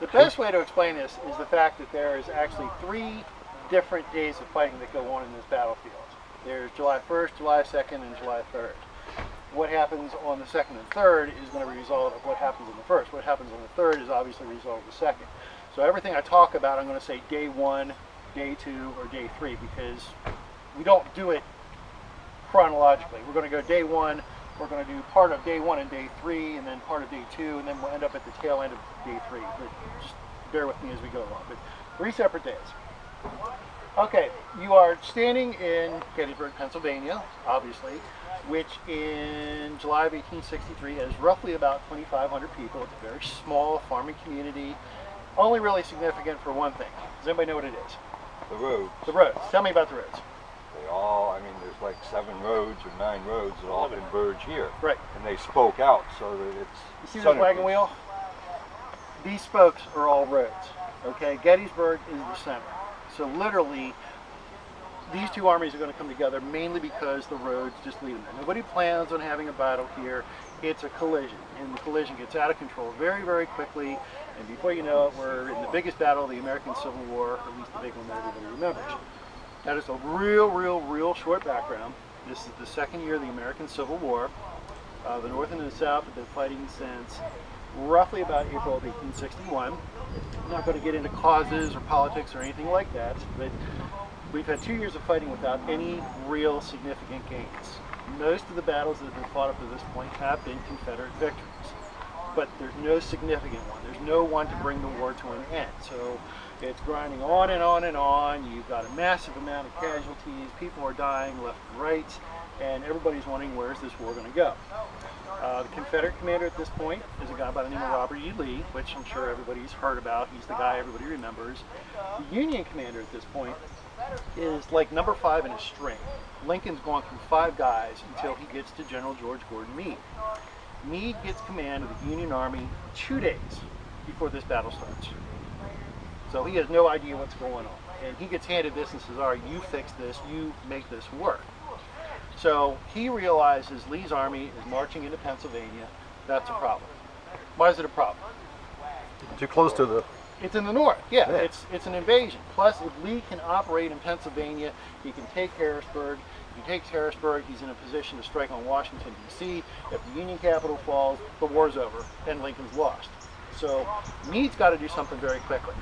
The best way to explain this is the fact that there is actually 3 different days of fighting that go on in this battlefield. There's July 1st, July 2nd, and July 3rd. What happens on the 2nd and 3rd is going to be a result of what happens on the 1st. What happens on the 3rd is obviously a result of the 2nd. So everything I talk about, I'm going to say day 1, day 2, or day 3, because we don't do it chronologically. We're going to go day 1, we're going to do part of day 1 and day 3, and then part of day 2, and then we'll end up at the tail end of day 3. But just bear with me as we go along. But 3 separate days. Okay, you are standing in Gettysburg, Pennsylvania, obviously, which in July of 1863 has roughly about 2,500 people. It's a very small farming community, only really significant for one thing. Does anybody know what it is? The roads. The roads. Tell me about the roads. They all, I mean, there's like 7 roads or 9 roads that all converge here. Right. And they spoke out so that it's... You see this wagon wheel? These spokes are all roads. Okay, Gettysburg is the center. So literally, these 2 armies are going to come together mainly because the roads just lead them there. Nobody plans on having a battle here. It's a collision, and the collision gets out of control very, very quickly. And before you know it, we're in the biggest battle of the American Civil War, at least the big one that everybody remembers. That is a real short background. This is the 2nd year of the American Civil War. The North and the South have been fighting since roughly about April of 1861. I'm not going to get into causes or politics or anything like that, but we've had 2 years of fighting without any real significant gains. Most of the battles that have been fought up to this point have been Confederate victories, but there's no significant one. There's no one to bring the war to an end. So it's grinding on and on and on. You've got a massive amount of casualties. People are dying left and right, and everybody's wondering, where's this war going to go? The Confederate commander at this point is a guy by the name of Robert E. Lee, which I'm sure everybody's heard about. He's the guy everybody remembers. The Union commander at this point is like number 5 in a string. Lincoln's gone through 5 guys until he gets to General George Gordon Meade. Meade gets command of the Union Army 2 days before this battle starts. So he has no idea what's going on. And he gets handed this and says, all right, you fix this, you make this work. So he realizes Lee's army is marching into Pennsylvania. That's a problem. Why is it a problem? Too close to the... It's in the north. Yeah. It's an invasion. Plus, if Lee can operate in Pennsylvania, he can take Harrisburg. If he takes Harrisburg, he's in a position to strike on Washington, D.C. If the Union capital falls, the war's over, and Lincoln's lost. So Meade's got to do something very quickly.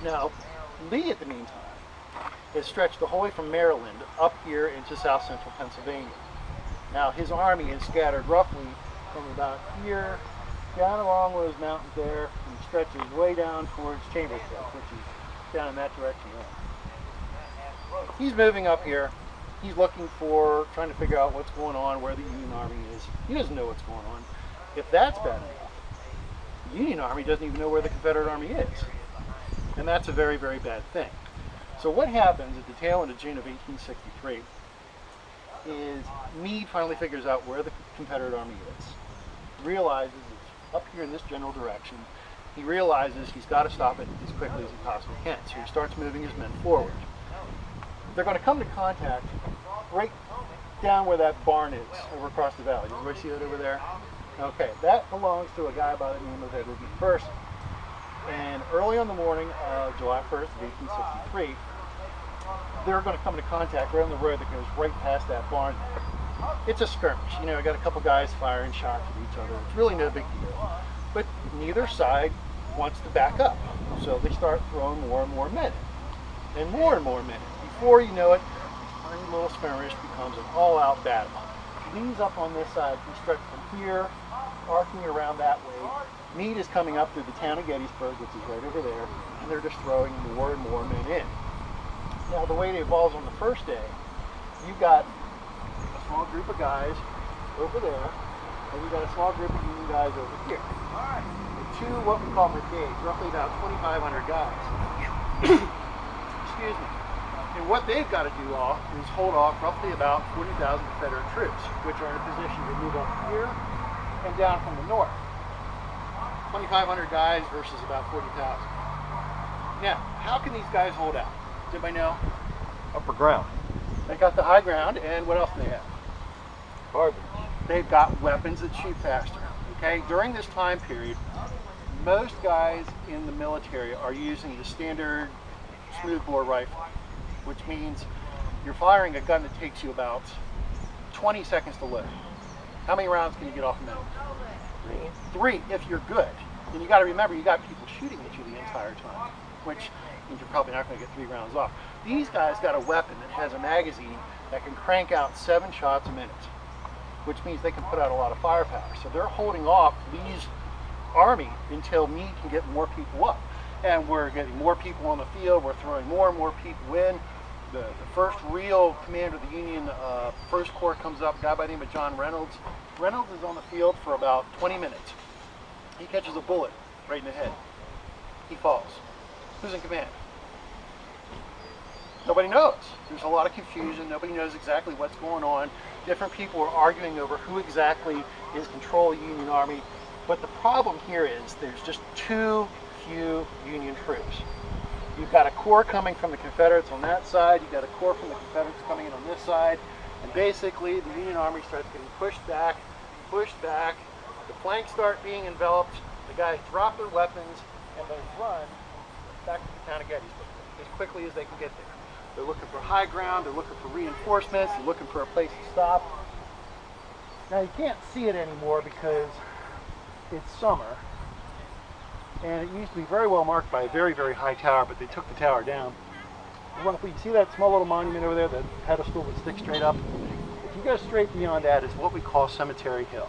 Now, Lee, at the meantime, is stretched the whole way from Maryland up here into south central Pennsylvania. Now, his army is scattered roughly from about here down along those mountains there and stretches way down towards Chambersburg, which is down in that direction there. He's moving up here. He's looking for, trying to figure out what's going on, where the Union Army is. He doesn't know what's going on. If that's bad enough, the Union Army doesn't even know where the Confederate Army is. And that's a very, very bad thing. So what happens at the tail end of June of 1863 is Meade finally figures out where the Confederate Army is. Realizes it's up here in this general direction. He realizes he's got to stop it as quickly as he possibly can. So he starts moving his men forward. They're going to come to contact right down where that barn is, over across the valley. Does everybody see that over there? Okay, that belongs to a guy by the name of Edward B. Person. And early on the morning of July 1st of 1863, they're going to come into contact right on the road that goes right past that barn. It's a skirmish. You know, I got a couple guys firing shots at each other. It's really no big deal. But neither side wants to back up. So they start throwing more and more men in. And more men in. Before you know it, this tiny little skirmish becomes an all-out battle. Lee's up on this side. He starts from here, arcing around that way. Meade is coming up through the town of Gettysburg, which is right over there, and they're just throwing more and more men in. Now, the way it evolves on the first day, you've got a small group of guys over there, and you've got a small group of Union guys over here. And 2 what we call brigades, roughly about 2,500 guys. Excuse me. And what they've got to do is hold off roughly about 40,000 Confederate troops, which are in a position to move up here and down from the north. 2,500 guys versus about 40,000. Now, how can these guys hold out? Does anybody know? Upper ground. They got the high ground, and what else do they have? Carbine. They've got weapons that shoot faster. Okay, during this time period, most guys in the military are using the standard smoothbore rifle, which means you're firing a gun that takes you about 20 seconds to load. How many rounds can you get off a minute? Three, if you're good. And you got to remember, you got people shooting at you the entire time, which means you're probably not going to get 3 rounds off. These guys got a weapon that has a magazine that can crank out 7 shots a minute, which means they can put out a lot of firepower. So they're holding off Lee's army until Meade can get more people up. And we're getting more people on the field. We're throwing more and more people in. The first real commander of the Union First Corps comes up, a guy by the name of John Reynolds. Reynolds is on the field for about 20 minutes. He catches a bullet right in the head. He falls. Who's in command? Nobody knows. There's a lot of confusion. Nobody knows exactly what's going on. Different people are arguing over who exactly is controlling the Union Army. But the problem here is there's just too few Union troops. You've got a corps coming from the Confederates on that side. You've got a corps from the Confederates coming in on this side. And basically, the Union Army starts getting pushed back. The flanks start being enveloped. The guys drop their weapons and they run back to the town of Gettysburg as quickly as they can get there. They're looking for high ground. They're looking for reinforcements. They're looking for a place to stop. Now, you can't see it anymore because it's summer. And it used to be very well marked by a very, very high tower, but they took the tower down. Roughly, you see that small little monument over there, that pedestal that sticks straight up? If you go straight beyond that is what we call Cemetery Hill,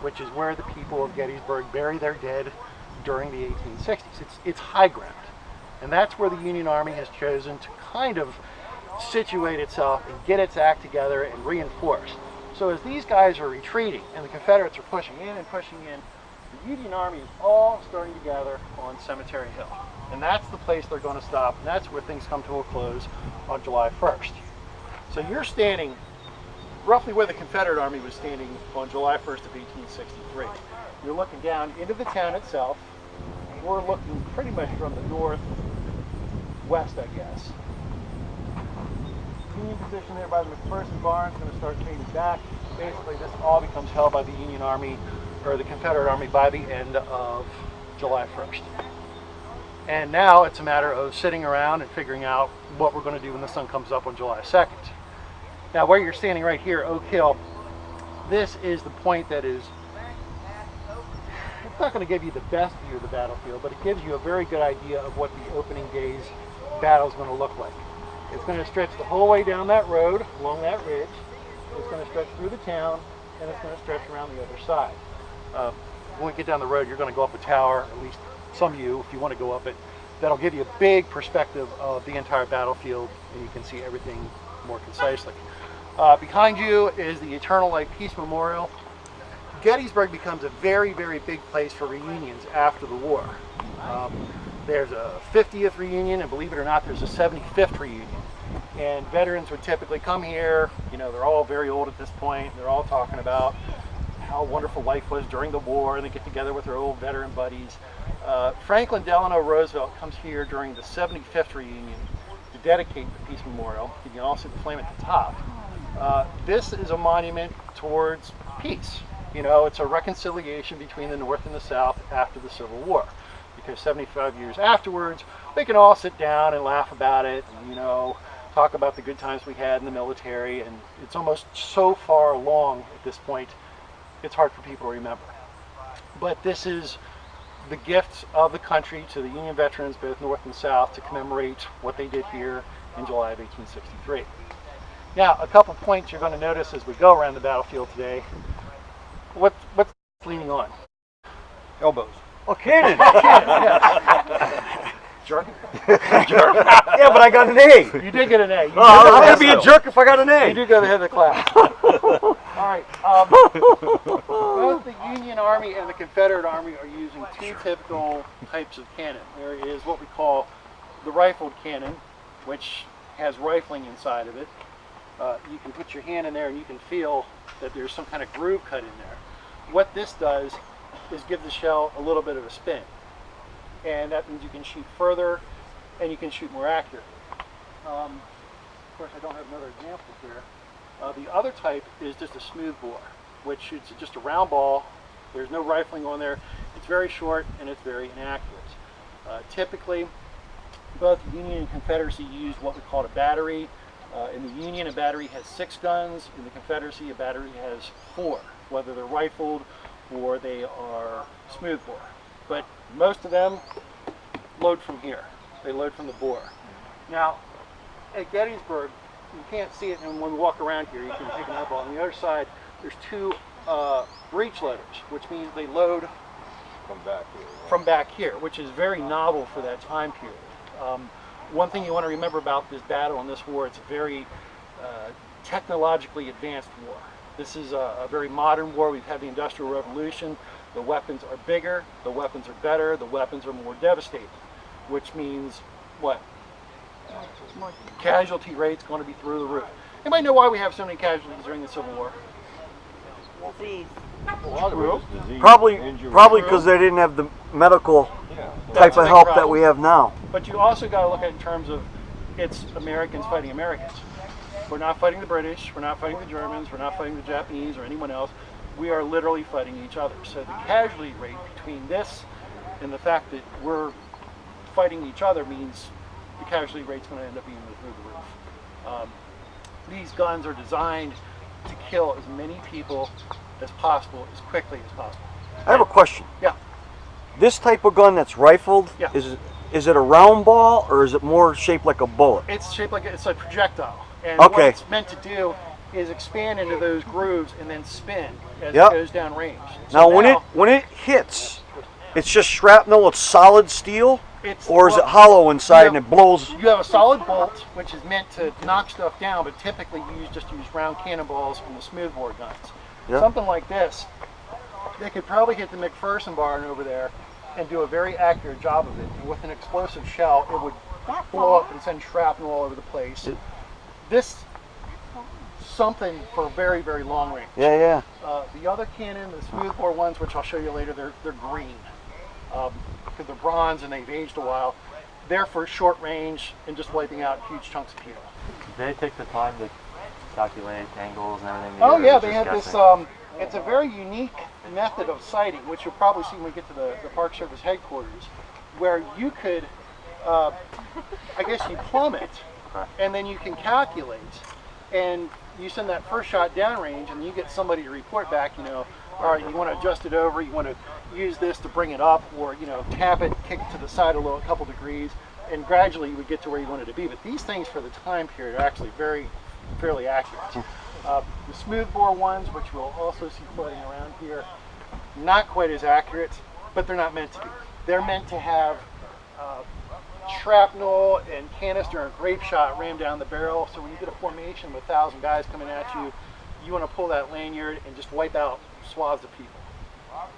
which is where the people of Gettysburg bury their dead during the 1860s. It's high ground. And that's where the Union Army has chosen to kind of situate itself and get its act together and reinforce. So as these guys are retreating and the Confederates are pushing in and pushing in, the Union Army is all starting to gather on Cemetery Hill. And that's the place they're going to stop, and that's where things come to a close on July 1st. So you're standing roughly where the Confederate Army was standing on July 1st of 1863. You're looking down into the town itself. We're looking pretty much from the northwest, I guess. Union position there by the McPherson barn is going to start changing back. Basically, this all becomes held by the Union Army, or the Confederate Army, by the end of July 1st. And now it's a matter of sitting around and figuring out what we're going to do when the sun comes up on July 2nd. Now, where you're standing right here, Oak Hill, this is the point that is, it's not going to give you the best view of the battlefield, but it gives you a very good idea of what the opening day's battle is going to look like. It's going to stretch the whole way down that road, along that ridge. It's going to stretch through the town, and it's going to stretch around the other side. When we get down the road, you're going to go up a tower, at least some of you, if you want to go up it. That'll give you a big perspective of the entire battlefield, and you can see everything more concisely. Behind you is the Eternal Light Peace Memorial. Gettysburg becomes a very, very big place for reunions after the war. There's a 50th reunion, and believe it or not, there's a 75th reunion. And veterans would typically come here. You know, they're all very old at this point. They're all talking about how wonderful life was during the war, and they get together with their old veteran buddies. Franklin Delano Roosevelt comes here during the 75th reunion to dedicate the Peace Memorial. You can also see the flame at the top. This is a monument towards peace. You know, it's a reconciliation between the North and the South after the Civil War. Because 75 years afterwards, they can all sit down and laugh about it, and, you know, talk about the good times we had in the military, and it's almost so far along at this point, it's hard for people to remember. But this is the gifts of the country to the Union veterans, both North and South, to commemorate what they did here in July of 1863. Now, a couple points you're going to notice as we go around the battlefield today. What's leaning on? Elbows. Oh, cannon! Jerk? Jerk. Yeah, but I got an A. You did get an A. I'm going to be a jerk if I got an You A. do go to the head of the class. All right. Both the Union Army and the Confederate Army are using two typical types of cannon. There is what we call the rifled cannon, which has rifling inside of it. You can put your hand in there and you can feel that there's some kind of groove cut in there. What this does is give the shell a little bit of a spin. And that means you can shoot further and you can shoot more accurately. Of course, I don't have another example here. The other type is just a smooth bore, which shoots just a round ball. There's no rifling on there. It It's very short and it's very inaccurate. Typically, both the Union and Confederacy used what we call a battery. In the Union, a battery has 6 guns. In the Confederacy, a battery has 4, whether they're rifled or they are smoothbore. But most of them load from here. They load from the bore. Now, at Gettysburg, you can't see it, and when we walk around here, you can take an eyeball. On the other side, there's 2 breech loaders, which means they load from back here, which is very novel for that time period. One thing you want to remember about this battle and this war, it's a very technologically advanced war. This is a very modern war. We've had the Industrial Revolution. The weapons are bigger, the weapons are better, the weapons are more devastating, which means what? Casualty rate's going to be through the roof. Anybody know why we have so many casualties during the Civil War? Disease. A lot of it was disease, Probably injury. because they didn't have the medical That's type a of big help problem. that we have now. But you also got to look at it in terms of it's Americans fighting Americans. We're not fighting the British, we're not fighting the Germans, we're not fighting the Japanese or anyone else. We are literally fighting each other. So the casualty rate between this and the fact that we're fighting each other means the casualty rate's going to end up being through the roof. These guns are designed to kill as many people as possible, as quickly as possible. I have a question. Yeah. This type of gun that's rifled, Yeah. is it a round ball or is it more shaped like a bullet? It's shaped like it's a projectile. And Okay. what it's meant to do is expand into those grooves and then spin as Yep. it goes down range. Now, when it hits, it's just shrapnel, it's solid steel, or is it hollow inside and it blows? You have a solid bolt, which is meant to knock stuff down, but typically you just use round cannonballs from the smoothbore guns. Yep. Something like this, they could probably hit the McPherson barn over there and do a very accurate job of it. And with an explosive shell, it would blow up and send shrapnel all over the place. This something for very, very long range. Yeah. The other cannon, the smoothbore ones, which I'll show you later, they're green because they're bronze and they've aged a while. They're for short range and just wiping out huge chunks of steel. Did they take the time to calculate angles and everything? Oh Or yeah, was they it have just this. guessing? It's a very unique method of sighting, which you'll probably see when we get to the Park Service headquarters, where you could, I guess you plummet, and then you can calculate, and you send that first shot downrange, and you get somebody to report back. All right, you want to adjust it over, you want to use this to bring it up, or tap it, kick it to the side a couple degrees, and gradually you would get to where you want it to be. But these things for the time period are actually fairly accurate. The smoothbore ones, which we'll also see floating around here, not quite as accurate, but they're not meant to be. They're meant to have shrapnel and canister and grape shot rammed down the barrel. So when you get a formation with 1,000 guys coming at you, you want to pull that lanyard and just wipe out swaths of people.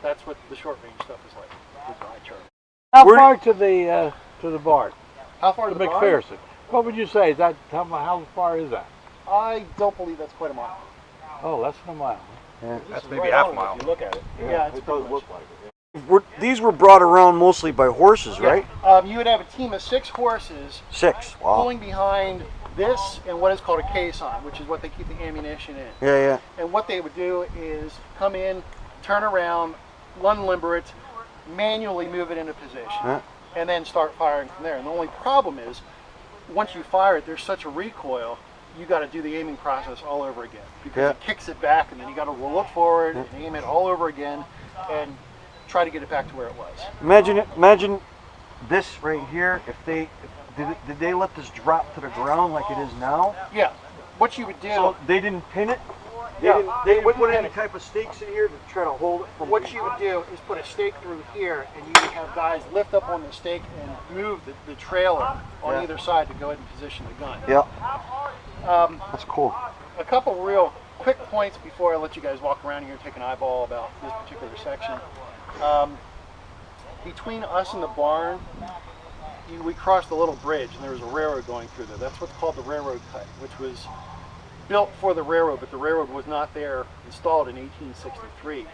That's what the short range stuff is like. With my chart. How far to the barn? How far to To the barn? McPherson. What would you say? Is that how far is that? I don't believe that's quite a mile. Oh, less than a mile. That's Maybe half a mile. If you look at it. Yeah, it's It pretty does much. look like it. These were brought around mostly by horses, right? You would have a team of 6 horses 6. Wow. pulling behind this and what is called a caisson, which is what they keep the ammunition in. Yeah. And what they would do is come in, turn around, unlimber it, manually move it into position, and then start firing from there. And the only problem is, once you fire it, there's such a recoil, you got to do the aiming process all over again because it kicks it back, and then you got to roll it forward and aim it all over again, and try to get it back to where it was. Imagine this right here. Did they let this drop to the ground like it is now? Yeah. What you would do. So they didn't pin it. They didn't put any type of stakes in here to try to hold it from. What you would do is put a stake through here, and you would have guys lift up on the stake and move the trailer on either side to go ahead and position the gun. Yeah. That's cool. A couple real quick points before I let you guys walk around here and take an eyeball about this particular section. Between us and the barn, we crossed a little bridge, and there was a railroad going through there. That's what's called the railroad cut, which was built for the railroad, but the railroad was not there installed in 1863.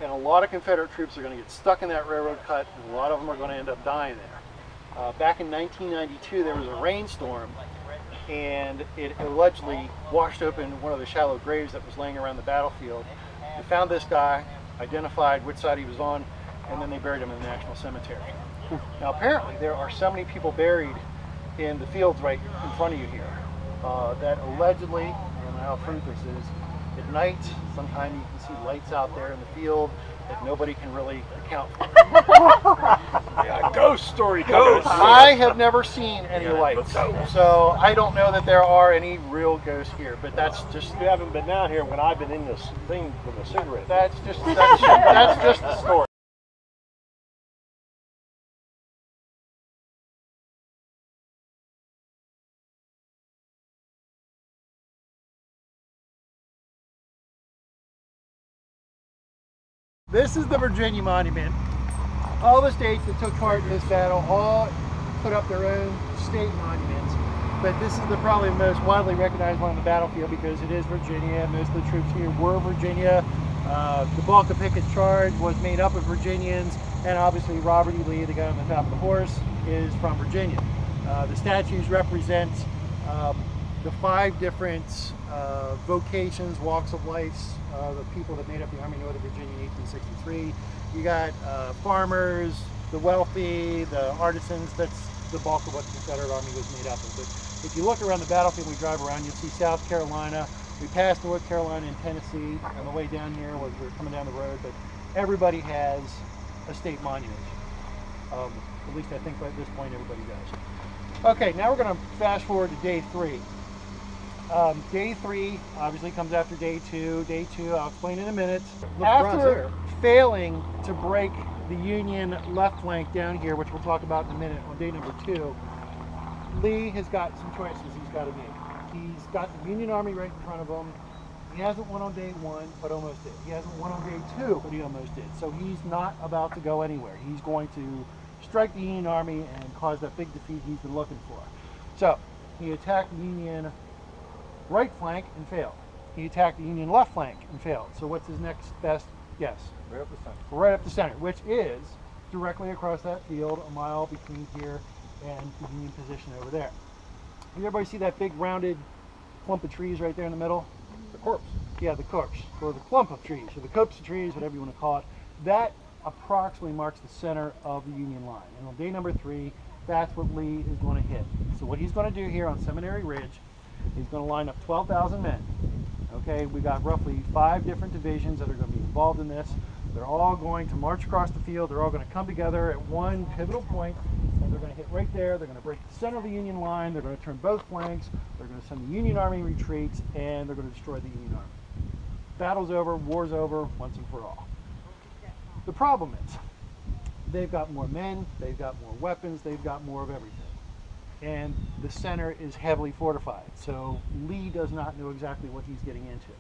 And a lot of Confederate troops are going to get stuck in that railroad cut, and a lot of them are going to end up dying there. Back in 1992, there was a rainstorm, and it allegedly washed open one of the shallow graves that was laying around the battlefield. They found this guy, identified which side he was on, and then they buried them in the National Cemetery. Now apparently there are so many people buried in the fields right in front of you here that allegedly, I don't know how true this is, at night sometimes you can see lights out there in the field that nobody can really account for. Yeah, ghost story. Ghost. I have never seen any lights, so I don't know that there are any real ghosts here, but that's just... You haven't been down here when I've been in this thing with a cigarette. That's just the story. This is the Virginia Monument. All the states that took part in this battle all put up their own state monuments, but this is probably the most widely recognized one on the battlefield because it is Virginia. Most of the troops here were Virginia. The bulk of Pickett's charge was made up of Virginians, and obviously Robert E. Lee, the guy on the top of the horse, is from Virginia. The statues represent the 5 different vocations, walks of life, the people that made up the Army of Northern Virginia in 1863. You got farmers, the wealthy, the artisans. That's the bulk of what the Confederate Army was made up of. But if you look around the battlefield, we drive around, you'll see South Carolina. We passed North Carolina and Tennessee on the way down here as we were coming down the road, but everybody has a state monument. At least I think by this point everybody does. Okay, now we're going to fast forward to day 3. Day 3 obviously comes after day 2. Day 2, I'll explain in a minute. After failing to break the Union left flank down here, which we'll talk about in a minute, on day number 2, Lee has got some choices he's got to make. He's got the Union Army right in front of him. He hasn't won on day 1, but almost did. He hasn't won on day 2, but he almost did. So he's not about to go anywhere. He's going to strike the Union Army and cause that big defeat he's been looking for. So he attacked the Union right flank and failed. He attacked the Union left flank and failed. So what's his next best guess? Right up the center. Right up the center, which is directly across that field, a mile between here and the Union position over there. Everybody see that big rounded clump of trees right there in the middle? The corpse. Yeah, the corpse, or the clump of trees, or the copse of trees, whatever you want to call it. That approximately marks the center of the Union line. And on day number 3, that's what Lee is going to hit. So what he's going to do here on Seminary Ridge, he's going to line up 12,000 men. Okay, we got roughly 5 different divisions that are going to be involved in this. They're all going to march across the field. They're all going to come together at one pivotal point, and they're going to hit right there. They're going to break the center of the Union line. They're going to turn both flanks. They're going to send the Union Army retreats, and they're going to destroy the Union Army. Battle's over. War's over once and for all. The problem is they've got more men. They've got more weapons. They've got more of everything. And the center is heavily fortified. So Lee does not know exactly what he's getting into.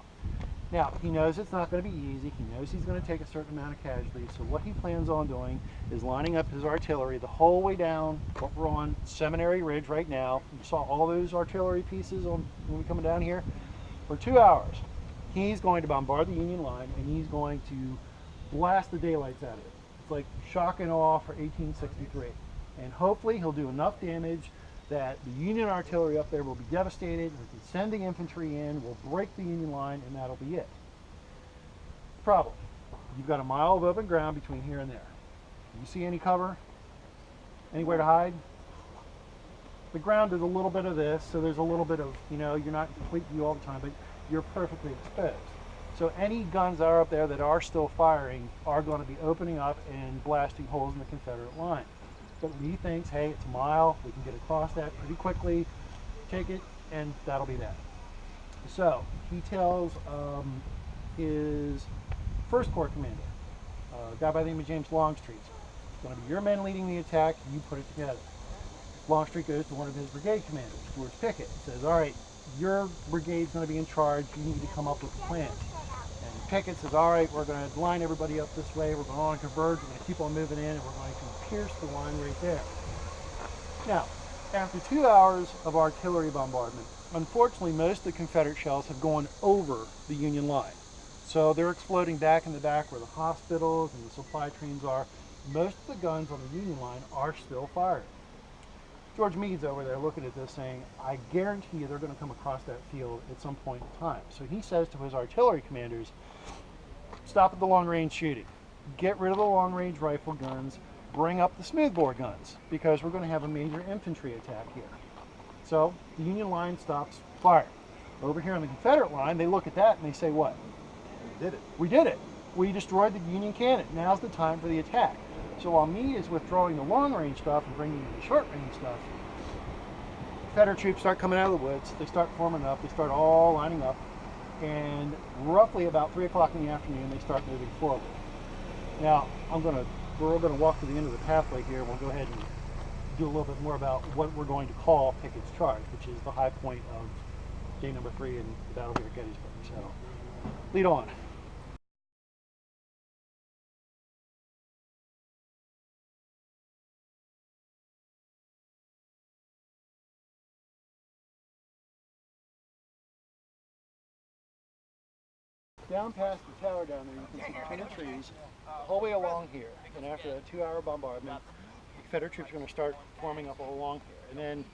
Now, he knows it's not going to be easy. He knows he's going to take a certain amount of casualties. So what he plans on doing is lining up his artillery the whole way down what we're on Seminary Ridge right now. You saw all those artillery pieces when we're coming down here. For 2 hours, he's going to bombard the Union line, and he's going to blast the daylights out of it. It's like shock and awe for 1863. And hopefully he'll do enough damage that the Union artillery up there will be devastated. We can send the infantry in, we'll break the Union line, and that'll be it. Problem: you've got a mile of open ground between here and there. Do you see any cover? Anywhere to hide? The ground is a little bit of this, so there's a little bit of, you're not in complete view all the time, but you're perfectly exposed. So any guns that are up there that are still firing are going to be opening up and blasting holes in the Confederate line. But Lee thinks, hey, it's a mile, we can get across that pretty quickly, take it, and that'll be that. So he tells his First Corps commander, a guy by the name of James Longstreet, it's going to be your men leading the attack, you put it together. Longstreet goes to one of his brigade commanders, George Pickett, says, all right, your brigade's going to be in charge, you need to come up with a plan. And Pickett says, all right, we're going to line everybody up this way, we're going to converge, we're going to keep on moving in, and we're going to pierce the line right there. Now, after 2 hours of artillery bombardment, unfortunately most of the Confederate shells have gone over the Union line. So they're exploding back in the back where the hospitals and the supply trains are. Most of the guns on the Union line are still firing. George Meade's over there looking at this saying, I guarantee you they're going to come across that field at some point in time. So he says to his artillery commanders, stop at the long range shooting. get rid of the long-range rifle guns, bring up the smoothbore guns, because we're going to have a major infantry attack here. So the Union line stops fire. Over here on the Confederate line, they look at that and they say, what? We did it. We did it. We destroyed the Union cannon. Now's the time for the attack. So while Meade is withdrawing the long-range stuff and bringing in the short-range stuff, Confederate troops start coming out of the woods. They start forming up. They start all lining up. And roughly about 3 o'clock in the afternoon, they start moving forward. Now, we're all going to walk to the end of the pathway here. We'll go ahead and do a little bit more about what we're going to call Pickett's Charge, which is the high point of day number 3 in the battle here at Gettysburg. So, lead on. Down past the tower down there, you can see between the trees, the whole way along here. And after a 2-hour bombardment, the Confederate troops are going to start forming up all along here. And then,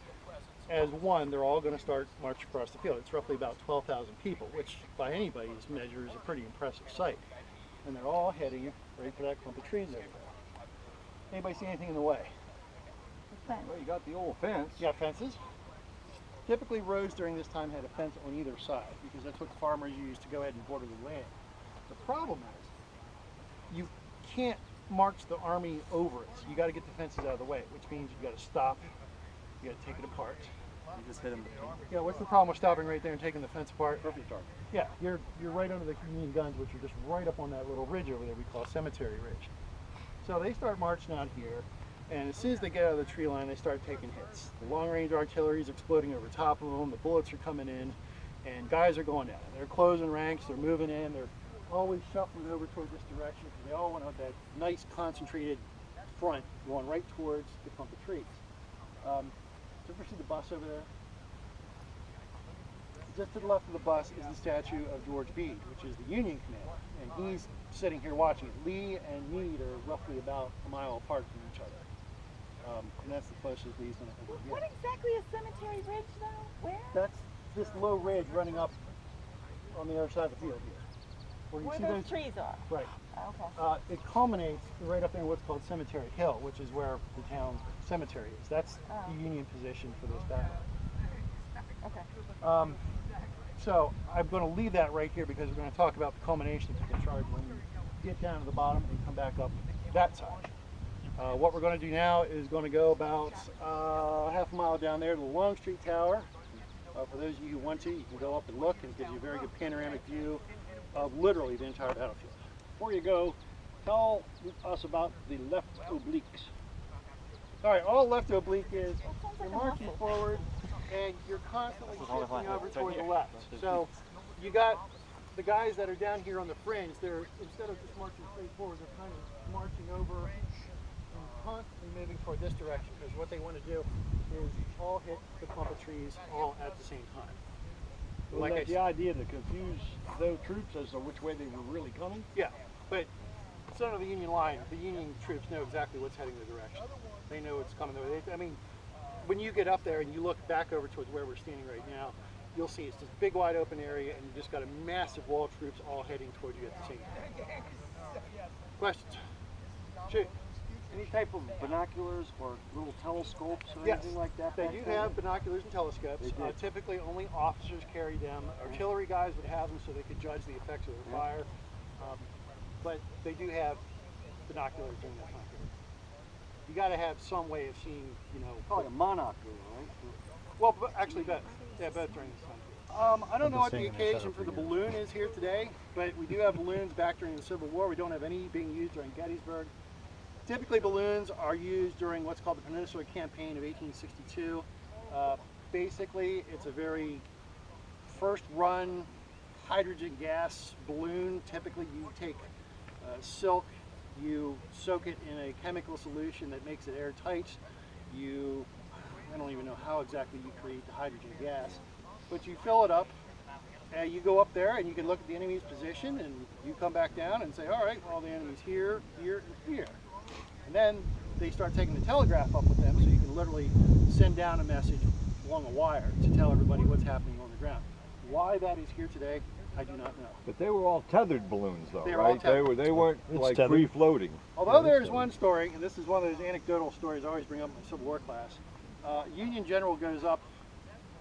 as one, they're all going to start marching across the field. It's roughly about 12,000 people, which by anybody's measure is a pretty impressive sight. And they're all heading right for that clump of trees over there. Anybody see anything in the way? Well, you got the old fence. You got fences? Typically, roads during this time had a fence on either side because that's what farmers used to go ahead and border the land. The problem is you can't march the army over it. So you got to get the fences out of the way, which means you got to stop. You got to take it apart. You just hit him. Yeah, what's the problem with stopping right there and taking the fence apart? Perfect target. Yeah, you're right under the Union guns, which are just right up on that little ridge over there we call Cemetery Ridge. So they start marching out here. And as soon as they get out of the tree line, they start taking hits. The long-range artillery is exploding over top of them. The bullets are coming in, and guys are going down. They're closing ranks. They're moving in. They're always shuffling over toward this direction because they all want that nice concentrated front going right towards the clump of trees. Did you ever see the bus over there? Just to the left of the bus is the statue of George Meade, which is the Union commander, and he's sitting here watching it. Lee and Meade are roughly about a mile apart from each other. And that's the closest Lee's going to get. What exactly is Cemetery Ridge, though? Where? That's this low ridge running up on the other side of the field here. Where you Where see those trees are? Right. Okay. It culminates right up there in what's called Cemetery Hill, which is where the town cemetery is. That's the Union position for this battle. Okay. So I'm going to leave that right here because we're going to talk about the culmination of the charge when we get down to the bottom and come back up that side. What we're going to do now is going to go about half a mile down there to the Longstreet Tower. For those of you who want to, you can go up and look, and it gives you a very good panoramic view of literally the entire battlefield. Before you go, tell us about the left obliques. All right, all left oblique is you're marching forward and you're constantly shifting over toward the left. So you got the guys that are down here on the fringe, they're, instead of just marching straight forward, they're kind of marching over and constantly moving toward this direction because what they want to do is all hit the clump of trees all at the same time. Was that the idea to confuse those troops as to which way they were really coming? Yeah, but center of the Union line, the Union troops know exactly what's heading the direction. They know it's coming. I mean, when you get up there and you look back over towards where we're standing right now, you'll see it's this big wide open area and you just got a massive wall of troops all heading toward you at the same time. Questions? Shoot. Any type of binoculars or little telescopes or Yes, anything like that? they do have binoculars and telescopes. Typically only officers carry them. Artillery guys would have them so they could judge the effects of their fire. But they do have binoculars during that time period. You got to have some way of seeing, you know. Probably a monocular, right? Well, actually both. Yeah, both during this time period. I don't know what the occasion for the balloon is here today, but we do have balloons back during the Civil War. We don't have any being used during Gettysburg. Typically balloons are used during what's called the Peninsula Campaign of 1862. Basically, it's a very first run hydrogen gas balloon. Typically you take silk, you soak it in a chemical solution that makes it airtight. I don't even know how exactly you create the hydrogen gas, but you fill it up and you go up there and you can look at the enemy's position and you come back down and say, all right, well, the enemy's here, here, and here. And then they start taking the telegraph up with them so you can literally send down a message along a wire to tell everybody what's happening on the ground. Why that is here today, I do not know. But they were all tethered balloons, though, They were all right? tethered. They weren't It's like tethered. free floating. Although there's one story, and this is one of those anecdotal stories I always bring up in my Civil War class. Union general goes up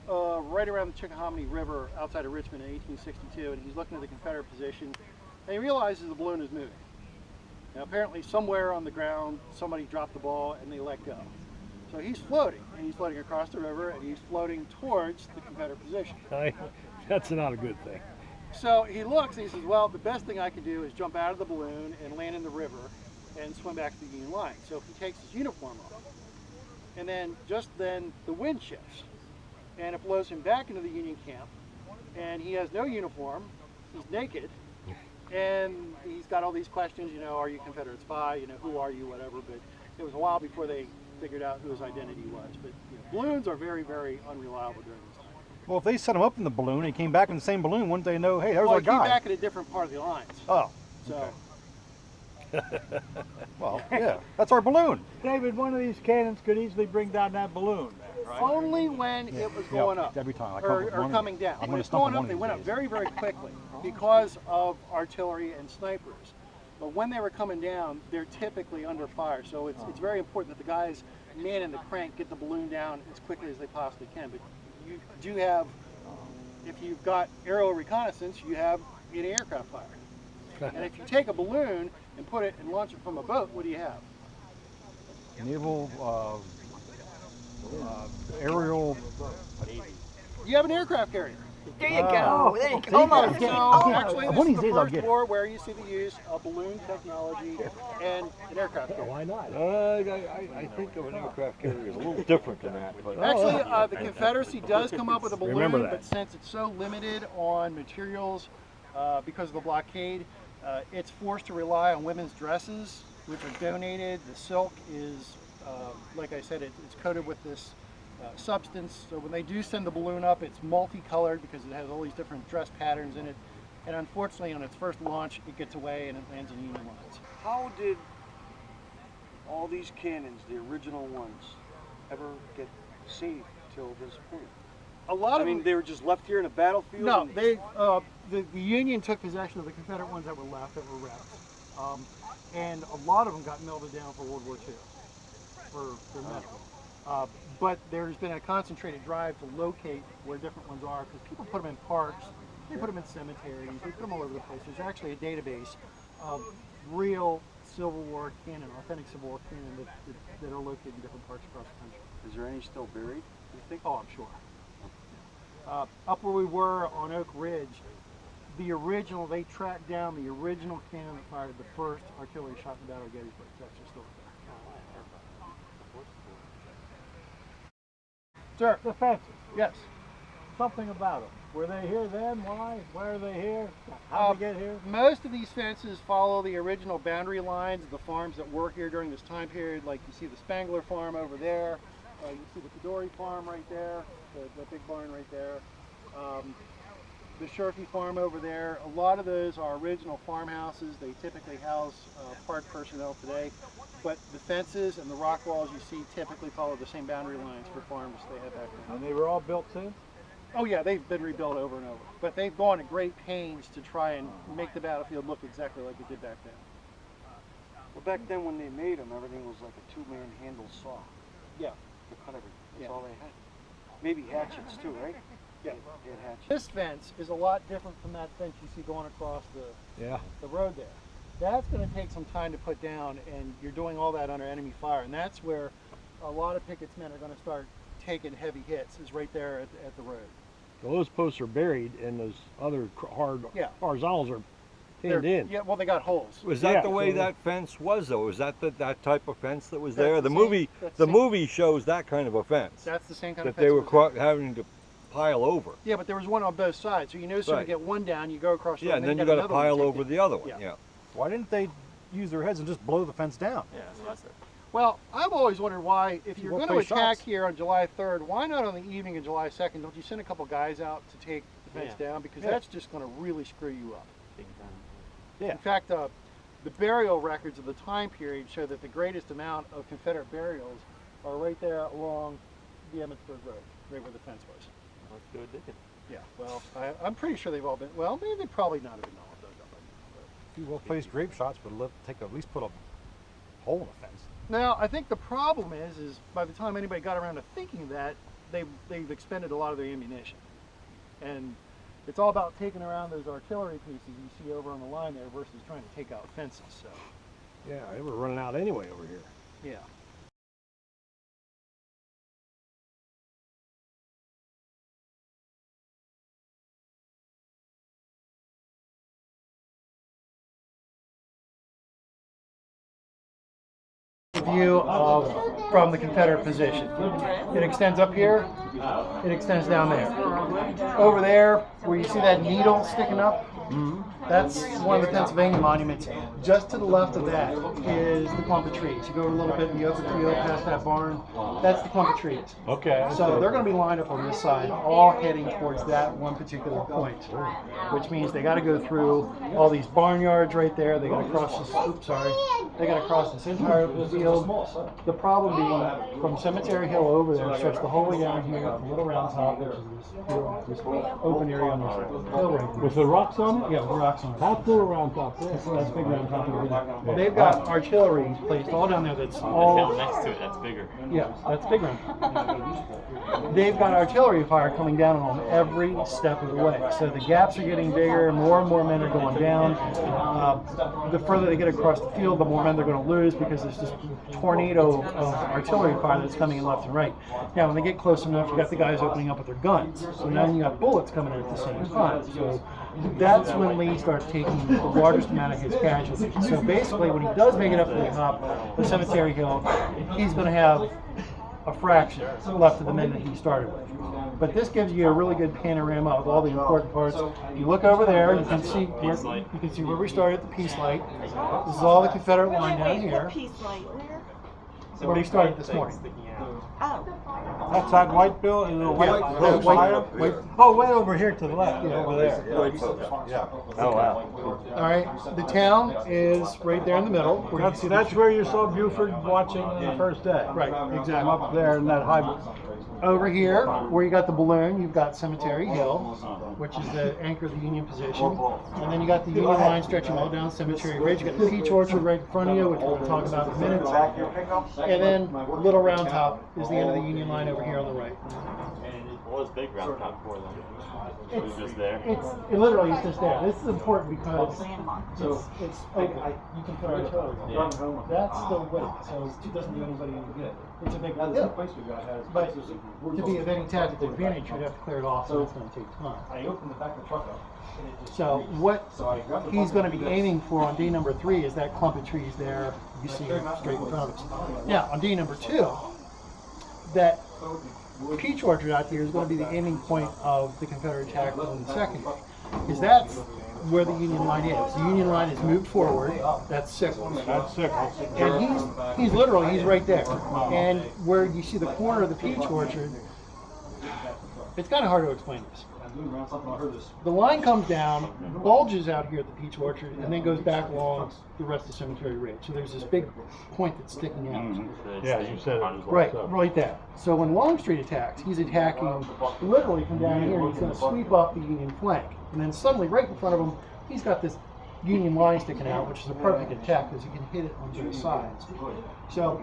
right around the Chickahominy River outside of Richmond in 1862, and he's looking at the Confederate position, and he realizes the balloon is moving. Now apparently somewhere on the ground somebody dropped the ball and they let go. So he's floating, and he's floating across the river, and he's floating towards the Confederate position. That's not a good thing. So he looks and he says, well, the best thing I can do is jump out of the balloon and land in the river and swim back to the Union line. So he takes his uniform off. And then just then the wind shifts and it blows him back into the Union camp, and he has no uniform, he's naked, and he's got all these questions, you know, are you a Confederate spy, you know, who are you, whatever, but it was a while before they figured out who his identity was. But you know, balloons are very, very unreliable during this time. Well, if they set him up in the balloon and he came back in the same balloon, wouldn't they know, hey, there's Well, our he came guy? back at a different part of the lines. Oh, So, well, yeah, that's our balloon. David, one of these cannons could easily bring down that balloon, right? only when it was going up. Every time. I come Or with one of coming these. down. I'm When gonna it's stump going on up, one they of went up these very, very quickly because of artillery and snipers. But when they were coming down, they're typically under fire. So it's very important that the guys manning the crank get the balloon down as quickly as they possibly can. But you do have, if you've got aerial reconnaissance, you have anti-aircraft fire. And if you take a balloon and put it and launch it from a boat, what do you have? Naval, aerial. You have an aircraft carrier. There you go. There you go. Almost. So actually, One this of is these the days I'll first get it. war where you see the use of balloon technology and an aircraft carrier. Why not? I think of an aircraft carrier as a little different than that. But Actually, the Confederacy does come up with a balloon, Remember that. but since it's so limited on materials because of the blockade, it's forced to rely on women's dresses, which are donated. The silk is, like I said, it's coated with this substance. So when they do send the balloon up, it's multicolored because it has all these different dress patterns in it. And unfortunately, on its first launch, it gets away and it lands in Union lines. How did all these cannons, the original ones, ever get saved till this point? A lot I of mean, them, they were just left here in a battlefield? no, and- they the Union took possession of the Confederate ones that were left that were wrecked, and a lot of them got melted down for World War II for metal. But there's been a concentrated drive to locate where different ones are because people put them in parks, they put them in cemeteries, they put them all over the place. There's actually a database of real Civil War cannon, authentic Civil War cannon that are located in different parts across the country. Is there any still buried, you think? Oh, I'm sure. Up where we were on Oak Ridge, they tracked down the original cannon that fired the first artillery shot in the Battle of Gettysburg. It's actually still there. Sir, The fences. yes. Something about them. Were they here then? Why? Why are they here? How did they get here? Most of these fences follow the original boundary lines of the farms that were here during this time period. Like you see the Spangler farm over there, you see the Fedori farm right there, the big barn right there, the Sherfy farm over there. A lot of those are original farmhouses. They typically house park personnel today. But the fences and the rock walls you see typically follow the same boundary lines for farms they had back then. And they were all built since? Oh yeah, they've been rebuilt over and over. But they've gone to great pains to try and make the battlefield look exactly like it did back then. Well, back then when they made them, everything was like a two-man handle saw. Yeah. To cut everything. That's Yeah. all they had. Maybe hatchets too, right? Yeah. They had hatchets. This fence is a lot different from that fence you see going across Yeah. the road there. That's going to take some time to put down, and you're doing all that under enemy fire. And that's where a lot of Pickett's men are going to start taking heavy hits, is right there at the road. So those posts are buried and those other Yeah. horizontals are pinned They're- in. Yeah, well, they got holes. was that Yeah, the way so- that fence was, though? Was that that type of fence that was That's there? the The same- movie, that's the the same- movie shows that kind of a fence That's the same kind of that fence. they were that was there. having to pile over. Yeah, but there was one on both sides. So you know, so you Right. get one down, you go across the Yeah, road, and then you got got to another one pile take over it. the other one. Yeah. Yeah. Why didn't they use their heads and just blow the fence down? Yeah, so that's it. Well, I've always wondered why, if you're We'll going to play attack shots. here on July 3rd, why not on the evening of July 2nd? Don't you send a couple guys out to take the fence down? Because Yeah. that's just going to really screw you up. Big time. Yeah. In fact, the burial records of the time period show that the greatest amount of Confederate burials are right there along the Emmitsburg Road, right where the fence was. Let's go digging. Yeah, well, I'm pretty sure they've all been, well, maybe they probably not have been all dug up. Few well-placed grape shots, but at least put a hole in the fence. Now, I think the problem is by the time anybody got around to thinking that, they've expended a lot of their ammunition. And it's all about taking around those artillery pieces you see over on the line there versus trying to take out fences, so. Yeah, they were running out anyway over here. Yeah. View of from the Confederate position. It extends up here, it extends down there. Over there, where you see that needle sticking up, that's one of the Pennsylvania monuments. Just to the left of that is the clump of trees. You go a little bit in the open field past that barn, that's the clump of trees. Okay. So they're going to be lined up on this side, all heading towards that one particular point, which means they got to go through all these barnyards right there. They got to cross this. Oops, sorry. They got to cross this entire field. The problem being, from Cemetery Hill over there, stretch the whole way down here to Little Round Top, which is this open area on this hill right there. With the rocks on it? Yeah, with the rocks on it. That's Little Round Top there. That's big round top over there. They've got artillery placed all down there. That's all. Next to it, that's bigger. Yeah, that's big round. They've got artillery fire coming down on them every step of the way. So the gaps are getting bigger. More and more men are going down. The further they get across the field, the more men they're going to lose because there's this tornado of artillery fire that's coming in left and right. Now, when they get close enough, you got the guys opening up with their guns. So now you got bullets coming in at the same time. So that's when Lee starts taking the largest amount of his casualties. So basically, when he does make it up to the top of Cemetery Hill, he's going to have a fraction left of the men that he started with. But this gives you a really good panorama of all the important parts. If you look over there, you can see where we started at the Peace Light. This is all the Confederate line down here. Peace light, where? Where he started this morning. Oh. That's that white bill and the White. Oh, way over here to the left. Yeah. Over there. Yeah. Oh, wow. All right, the town is right there in the middle. Where you can see the That's where you saw Buford watching the first day. Right, exactly. I'm up there in that high. Over here, where you got the balloon, you've got Cemetery Hill, which is the anchor of the Union position. And then you got the Union line stretching all down Cemetery Ridge. You got the Peach Orchard right in front of you, which we're going to talk about in a minute. And then Little Round Top is the end of the Union line over here on the right. What was Big Round Top for then? It was just there. It literally is just there. This is important because it's open. You can put artillery on it. That's still weight, so it doesn't do anybody any good. It's a big deal. But to be of any tactical advantage, you'd have to clear it off, so it's going to take time. I opened the back of the truck up. So what he's going to be aiming for on day number 3 is that clump of trees there. You see it straight in front of us. Now, on day number 2, that Peach Orchard out there is going to be the aiming point of the Confederate attack on the second day, because that's where the Union line is. The Union line is moved forward. That's Sickles. That's sick. And he's literally right there. And where you see the corner of the Peach Orchard, it's kind of hard to explain this. The line comes down, bulges out here at the Peach Orchard, and then goes back along the rest of Cemetery Ridge. So there's this big point that's sticking out. Yeah, you said it. Right there. So when Longstreet attacks, he's attacking literally from down here, and he's going to sweep up the Union flank. And then suddenly, right in front of him, he's got this Union line sticking out, which is a perfect attack because you can hit it on both sides. So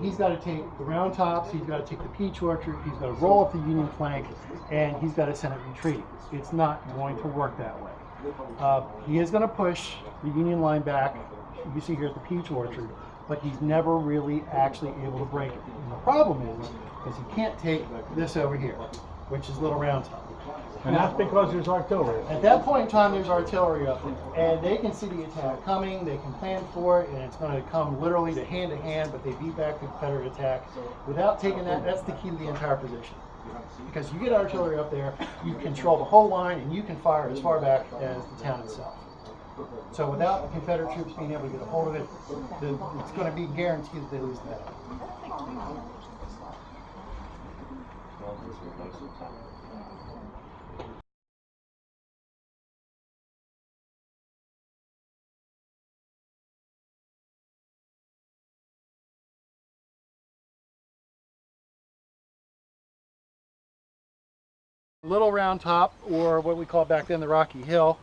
he's got to take the Round Tops, he's got to take the Peach Orchard, he's got to roll up the Union flank, and he's got to send it retreating. It's not going to work that way. He is going to push the Union line back, you see here at the Peach Orchard, but he's never really actually able to break it. And the problem is he can't take this over here, which is Little Round Top. And that's because there's artillery. At that point in time, there's artillery up there, and they can see the attack coming, they can plan for it, and it's going to come literally to hand, but they beat back the Confederate attack. Without taking that, that's the key to the entire position. Because you get artillery up there, you control the whole line, and you can fire as far back as the town itself. So without the Confederate troops being able to get a hold of it, it's going to be guaranteed that they lose the battle. Little Round Top, or what we call back then the Rocky Hill,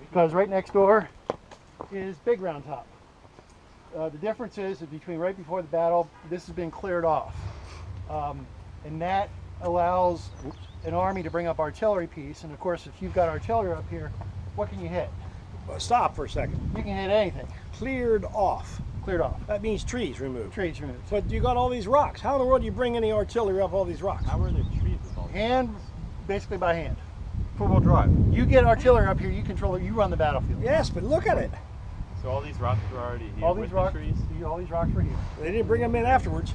because right next door is Big Round Top. The difference is between right before the battle, this has been cleared off. And that allows an army to bring up artillery piece. And of course, if you've got artillery up here, what can you hit? Stop for a second. You can hit anything. Cleared off. Cleared off. That means trees removed. Trees removed. But you got all these rocks. How in the world do you bring any artillery up all these rocks? How are the trees with all this? Hand, basically by hand. Four-wheel drive. You get artillery up here, you control it, you run the battlefield. Yes, but look at it. So all these rocks were already here All with these the rocks, trees? all these rocks were here. They didn't bring them in afterwards.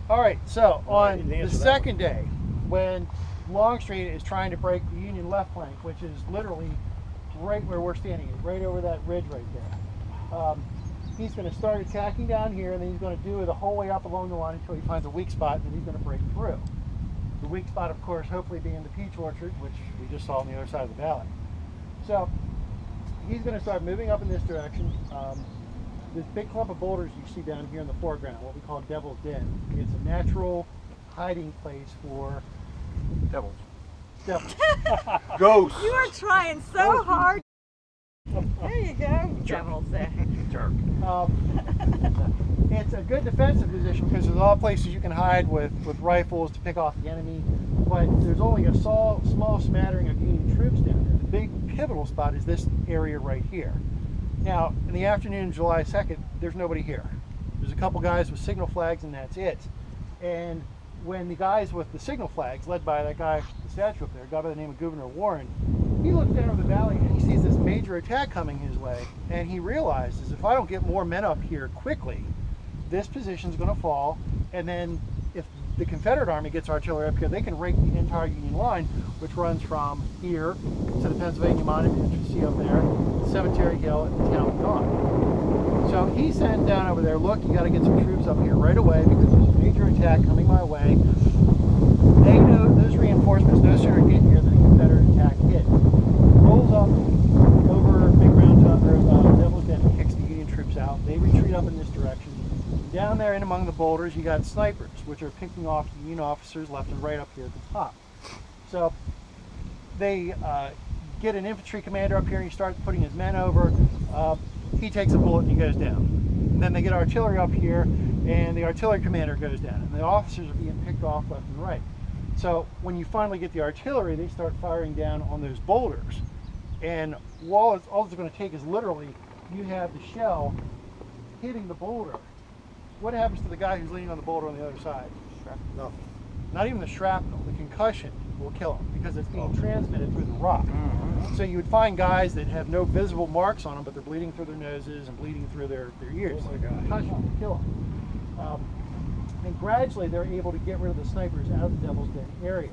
All right, so on didn't the answer that second day, when Longstreet is trying to break the Union left flank, which is literally right where we're standing, right over that ridge right there, he's going to start attacking down here, and then he's going to do it the whole way up along the line until he finds a weak spot, and then he's going to break through. The weak spot, of course, hopefully being the peach orchard, which we just saw on the other side of the valley. So he's going to start moving up in this direction. This big clump of boulders you see down here in the foreground, what we call Devil's Den, it's a natural hiding place for Devils. devils. Ghosts. You are trying so hard. There you go. Devil's there. Jerk. It's a good defensive position because there's a lot of places you can hide with rifles to pick off the enemy, but there's only a small smattering of Union troops down there. The big pivotal spot is this area right here. Now, in the afternoon of July 2nd, there's nobody here. There's a couple guys with signal flags, and that's it. And when the guys with the signal flags, led by that guy, the statue up there, a guy by the name of Gouverneur Warren, he looks down over the valley and he sees this major attack coming his way, and he realizes if I don't get more men up here quickly, this position's going to fall, and then if the Confederate Army gets artillery up here, they can rake the entire Union line, which runs from here to the Pennsylvania Monument, which you see up there, Cemetery Hill, and the town of Gaunt. So he sent down over there, look, you got to get some troops up here right away because there's a major attack coming my way. They know those reinforcements no sooner get here than the Confederate attack hit. Rolls up over Big Round Top, or Devil's Den, and kicks the Union troops out. They retreat up in this direction. Down there and among the boulders, you got snipers, which are picking off Union officers left and right up here at the top. So they get an infantry commander up here, and he starts putting his men over. He takes a bullet and he goes down. And then they get artillery up here, and the artillery commander goes down, and the officers are being picked off left and right. So when you finally get the artillery, they start firing down on those boulders. And all it's going to take is literally, you have the shell hitting the boulder. What happens to the guy who's leaning on the boulder on the other side? Nothing. Not even the shrapnel. The concussion will kill him because it's being transmitted through the rock. So you would find guys that have no visible marks on them, but they're bleeding through their noses and bleeding through their ears. Oh my God. Concussion will kill them. And gradually they're able to get rid of the snipers out of the Devil's Den area.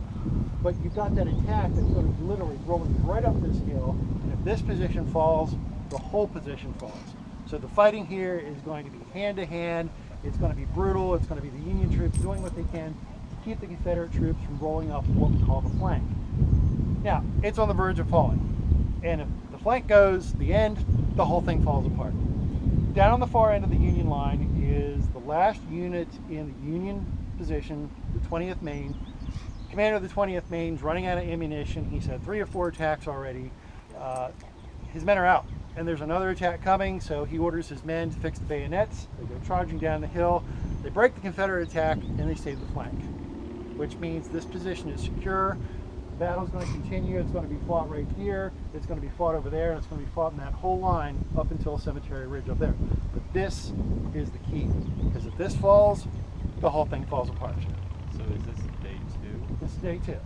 But you've got that attack that's going to be literally rolling right up this hill, and if this position falls, the whole position falls. So the fighting here is going to be hand to hand. It's going to be brutal. It's going to be the Union troops doing what they can to keep the Confederate troops from rolling up what we call the flank. Now, it's on the verge of falling. And if the flank goes, the end, the whole thing falls apart. Down on the far end of the Union line is the last unit in the Union position, the 20th Maine. Commander of the 20th Maine's running out of ammunition. He's had 3 or 4 attacks already. His men are out. And there's another attack coming, so he orders his men to fix the bayonets. They go charging down the hill. They break the Confederate attack, and they save the flank, which means this position is secure. The battle's going to continue. It's going to be fought right here. It's going to be fought over there, and it's going to be fought in that whole line up until Cemetery Ridge up there. But this is the key, because if this falls, the whole thing falls apart. So is this day 2? This is day 2.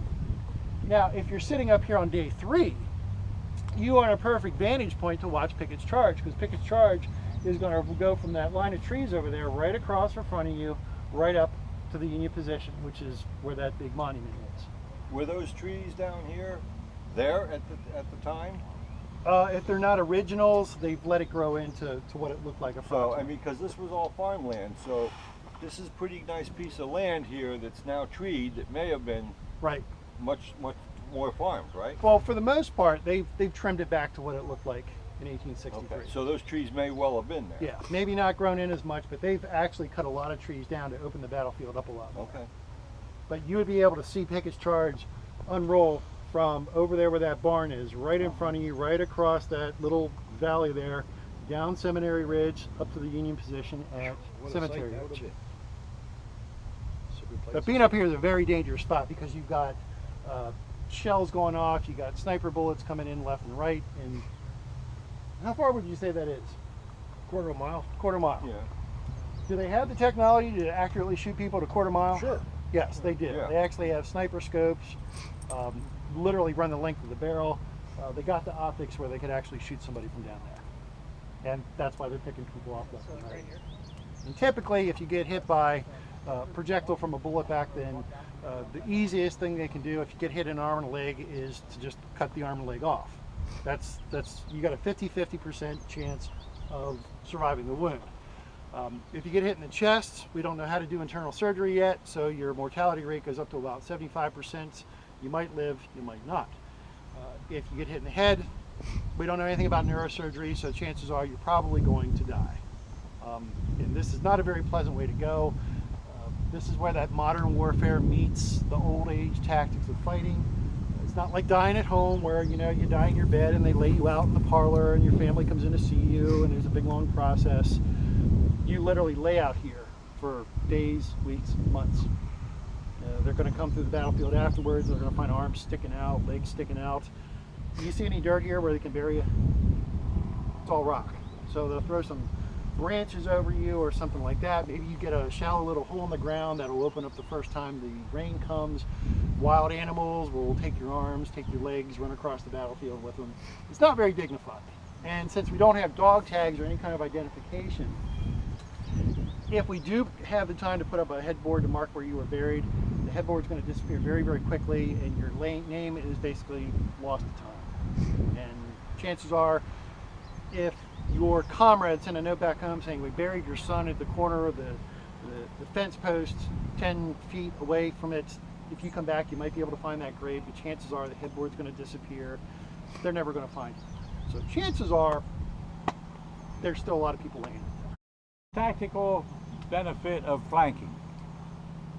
Now, if you're sitting up here on day 3, you are in a perfect vantage point to watch Pickett's charge, because Pickett's charge is going to go from that line of trees over there right across in front of you, right up to the Union position, which is where that big monument is. Were those trees down here there at the time? If they're not originals, they've let it grow into what it looked like a So, front. I mean, because this was all farmland, so this is a pretty nice piece of land here that's now treed that may have been Right. much more farmed, right? Well, for the most part, they've trimmed it back to what it looked like in 1863. Okay, so those trees may well have been there. Yeah, maybe not grown in as much, but they've actually cut a lot of trees down to open the battlefield up a lot more. Okay. But you would be able to see Pickett's charge unroll from over there where that barn is, right in front of you, right across that little valley there, down Seminary Ridge, up to the Union position at Cemetery Ridge. But being up here is a very dangerous spot because you've got shells going off, you got sniper bullets coming in left and right. And how far would you say that is? Quarter of a mile. Quarter mile. Yeah. Do they have the technology to accurately shoot people at a quarter mile? Sure. Yes, they do. Yeah. They actually have sniper scopes, literally run the length of the barrel. They got the optics where they could actually shoot somebody from down there. And that's why they're picking people off left and right. And typically, if you get hit by projectile from a bullet back then, the easiest thing they can do if you get hit in an arm and a leg is to just cut the arm and leg off. That's you got a 50% chance of surviving the wound. If you get hit in the chest, we don't know how to do internal surgery yet, so your mortality rate goes up to about 75%. You might live, you might not. If you get hit in the head, we don't know anything about neurosurgery, so chances are you're probably going to die. And this is not a very pleasant way to go. This is where that modern warfare meets the old age tactics of fighting. It's not like dying at home where, you know, you die in your bed and they lay you out in the parlor and your family comes in to see you and there's a big long process. You literally lay out here for days, weeks, months. They're going to come through the battlefield afterwards. They're going to find arms sticking out, legs sticking out. Do you see any dirt here where they can bury you? It's all rock. So they'll throw some branches over you or something like that. Maybe you get a shallow little hole in the ground that'll open up the first time the rain comes. Wild animals will take your arms, take your legs, run across the battlefield with them. It's not very dignified. And since we don't have dog tags or any kind of identification, if we do have the time to put up a headboard to mark where you were buried, the headboard's going to disappear very, very quickly and your name is basically lost to time. And chances are, if your comrade sent a note back home saying we buried your son at the corner of the fence post 10 feet away from it, if you come back you might be able to find that grave, but chances are the headboard's going to disappear. They're never going to find it. So chances are there's still a lot of people laying. Tactical benefit of flanking.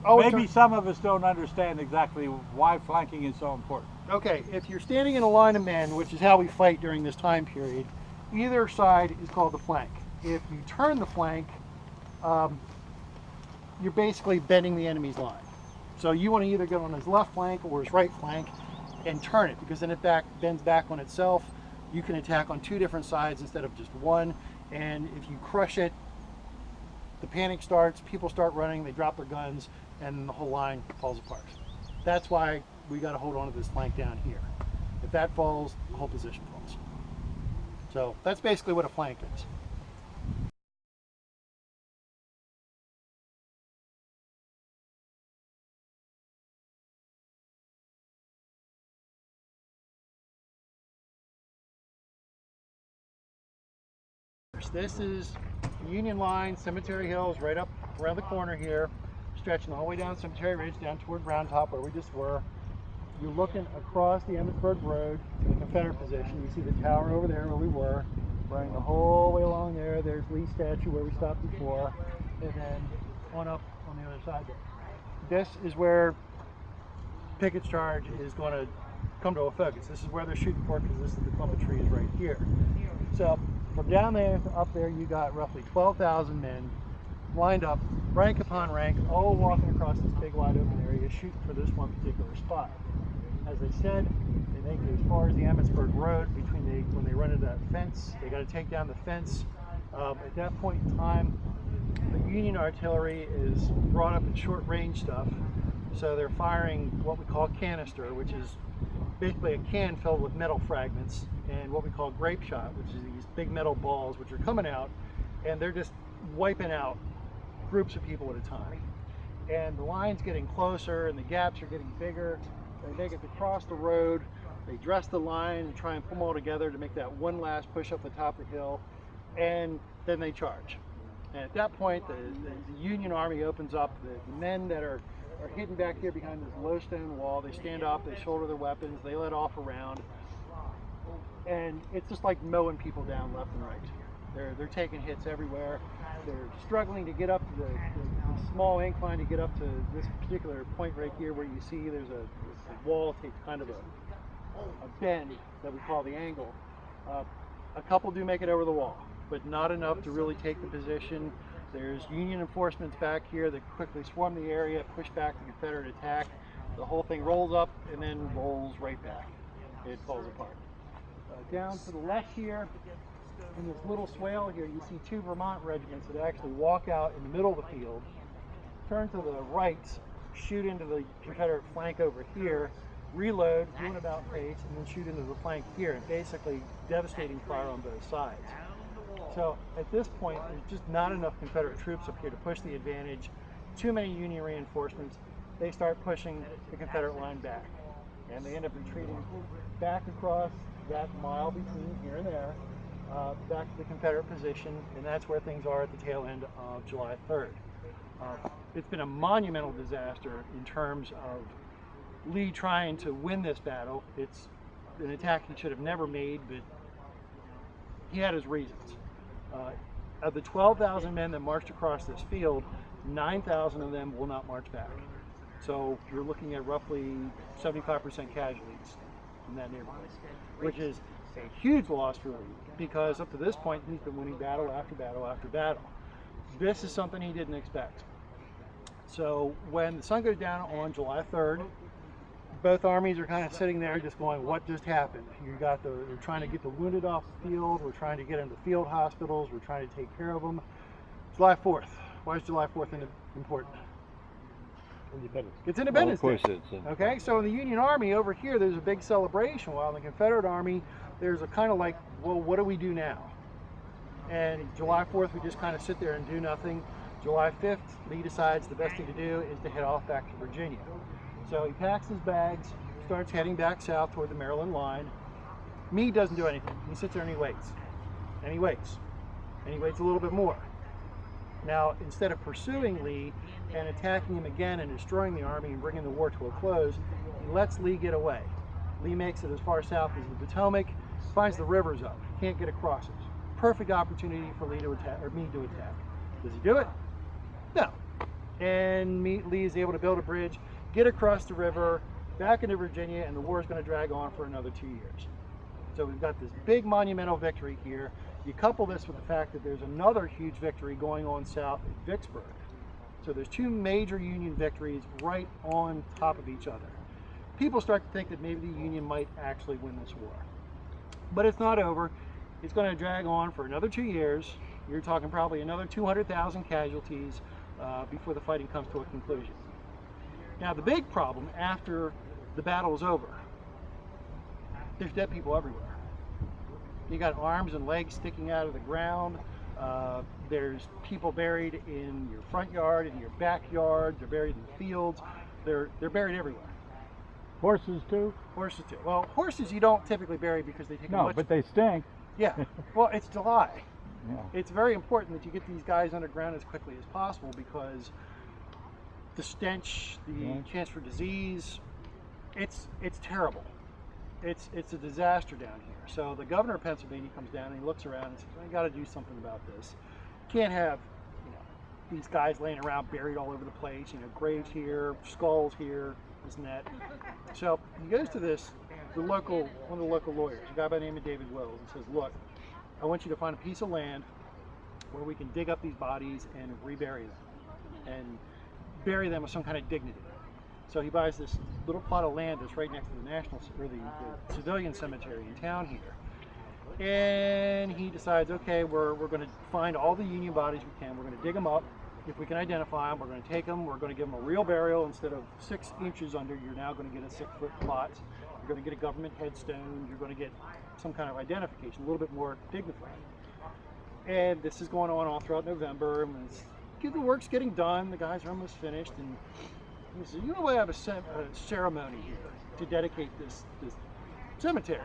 Oh, maybe some of us don't understand exactly why flanking is so important. Okay, if you're standing in a line of men, which is how we fight during this time period, either side is called the flank. If you turn the flank, you're basically bending the enemy's line. So you want to either get on his left flank or his right flank and turn it, because then it bends back on itself. You can attack on two different sides instead of just one, and if you crush it, the panic starts, people start running, they drop their guns, and the whole line falls apart. That's why we got to hold on to this flank down here. If that falls, the whole position falls. So that's basically what a flank is. This is Union line, Cemetery Hills, right up around the corner here, stretching all the way down Cemetery Ridge, down toward Round Top where we just were. You're looking across the Gettysburg Road in the Confederate position. You see the tower over there where we were, running the whole way along there. There's Lee's statue where we stopped before, and then on up on the other side there. This is where Pickett's charge is going to come to a focus. This is where they're shooting for, because this is the clump of trees right here. So from down there to up there, you got roughly 12,000 men lined up, rank upon rank, all walking across this big wide open area, shooting for this one particular spot. As I said, they make it as far as the Gettysburg Road. When they run into that fence, they got to take down the fence. At that point in time, the Union artillery is brought up in short range stuff, so they're firing what we call canister, which is basically a can filled with metal fragments, and what we call grape shot, which is these big metal balls which are coming out, and they're just wiping out groups of people at a time. And the line's getting closer and the gaps are getting bigger. They make it across the road, they dress the line and try and pull them all together to make that one last push up the top of the hill, and then they charge. And at that point, the Union Army opens up. The men that are hidden back here behind this low stone wall, they stand up, they shoulder their weapons, they let off a round, and it's just like mowing people down left and right. They're taking hits everywhere. They're struggling to get up to the small incline to get up to this particular point right here where you see there's a wall takes kind of a bend that we call the angle. A couple do make it over the wall, but not enough to really take the position. There's Union enforcements back here that quickly swarm the area, push back the Confederate attack. The whole thing rolls up and then rolls right back. It falls apart. Down to the left here, in this little swale here, you see two Vermont regiments that actually walk out in the middle of the field, turn to the right, shoot into the Confederate flank over here, reload, do an about face, and then shoot into the flank here, and basically devastating fire on both sides. So at this point, there's just not enough Confederate troops up here to push the advantage. Too many Union reinforcements. They start pushing the Confederate line back, and they end up retreating back across that mile between here and there, back to the Confederate position, and that's where things are at the tail end of July 3rd. It's been a monumental disaster in terms of Lee trying to win this battle. It's an attack he should have never made, but he had his reasons. Of the 12,000 men that marched across this field, 9,000 of them will not march back. So you're looking at roughly 75% casualties in that neighborhood, which is a huge loss for Lee, because up to this point he's been winning battle after battle after battle. This is something he didn't expect. So when the sun goes down on July 3rd, both armies are kind of sitting there just going, what just happened? They're trying to get the wounded off the field, we're trying to get them to field hospitals, we're trying to take care of them. July 4th. Why is July 4th important? Independence. It's Independence Day. Well, of course it's Okay, so in the Union Army over here, there's a big celebration, while in the Confederate Army, there's a kind of like, well, what do we do now? And July 4th, we just kind of sit there and do nothing. July 5th, Lee decides the best thing to do is to head off back to Virginia. So he packs his bags, starts heading back south toward the Maryland line. Meade doesn't do anything. He sits there and he waits. And he waits. And he waits a little bit more. Now, instead of pursuing Lee and attacking him again and destroying the army and bringing the war to a close, he lets Lee get away. Lee makes it as far south as the Potomac, finds the rivers up, can't get across it. Perfect opportunity for Lee to attack, or Meade to attack. Does he do it? No. And Lee is able to build a bridge, get across the river, back into Virginia, and the war is going to drag on for another 2 years. So we've got this big monumental victory here. You couple this with the fact that there's another huge victory going on south at Vicksburg. So there's two major Union victories right on top of each other. People start to think that maybe the Union might actually win this war. But it's not over. It's going to drag on for another 2 years. You're talking probably another 200,000 casualties before the fighting comes to a conclusion. Now the big problem after the battle is over, there's dead people everywhere. You got arms and legs sticking out of the ground. There's people buried in your front yard, in your backyard. They're buried in the fields. They're buried everywhere. Horses too? Horses too. Well, horses you don't typically bury because they take a No, much... but they stink. Yeah. Well, it's July. Yeah. It's very important that you get these guys underground as quickly as possible, because the stench, the chance for disease, it's terrible. It's a disaster down here. So the governor of Pennsylvania comes down and he looks around and says, I got to do something about this. Can't have, these guys laying around buried all over the place, graves here, skulls here, this and that. So he goes to one of the local lawyers, a guy by the name of David Wills, and says, look, I want you to find a piece of land where we can dig up these bodies and rebury them and bury them with some kind of dignity. So he buys this little plot of land that's right next to the civilian cemetery in town here. And he decides, okay, we're going to find all the Union bodies we can. We're going to dig them up. If we can identify them, we're going to take them. We're going to give them a real burial. Instead of 6 inches under, you're now going to get a 6-foot plot. You're going to get a government headstone. You're going to get some kind of identification, a little bit more dignified. And this is going on all throughout November. And the work's getting done. The guys are almost finished. And he says, we have a ceremony here to dedicate this cemetery.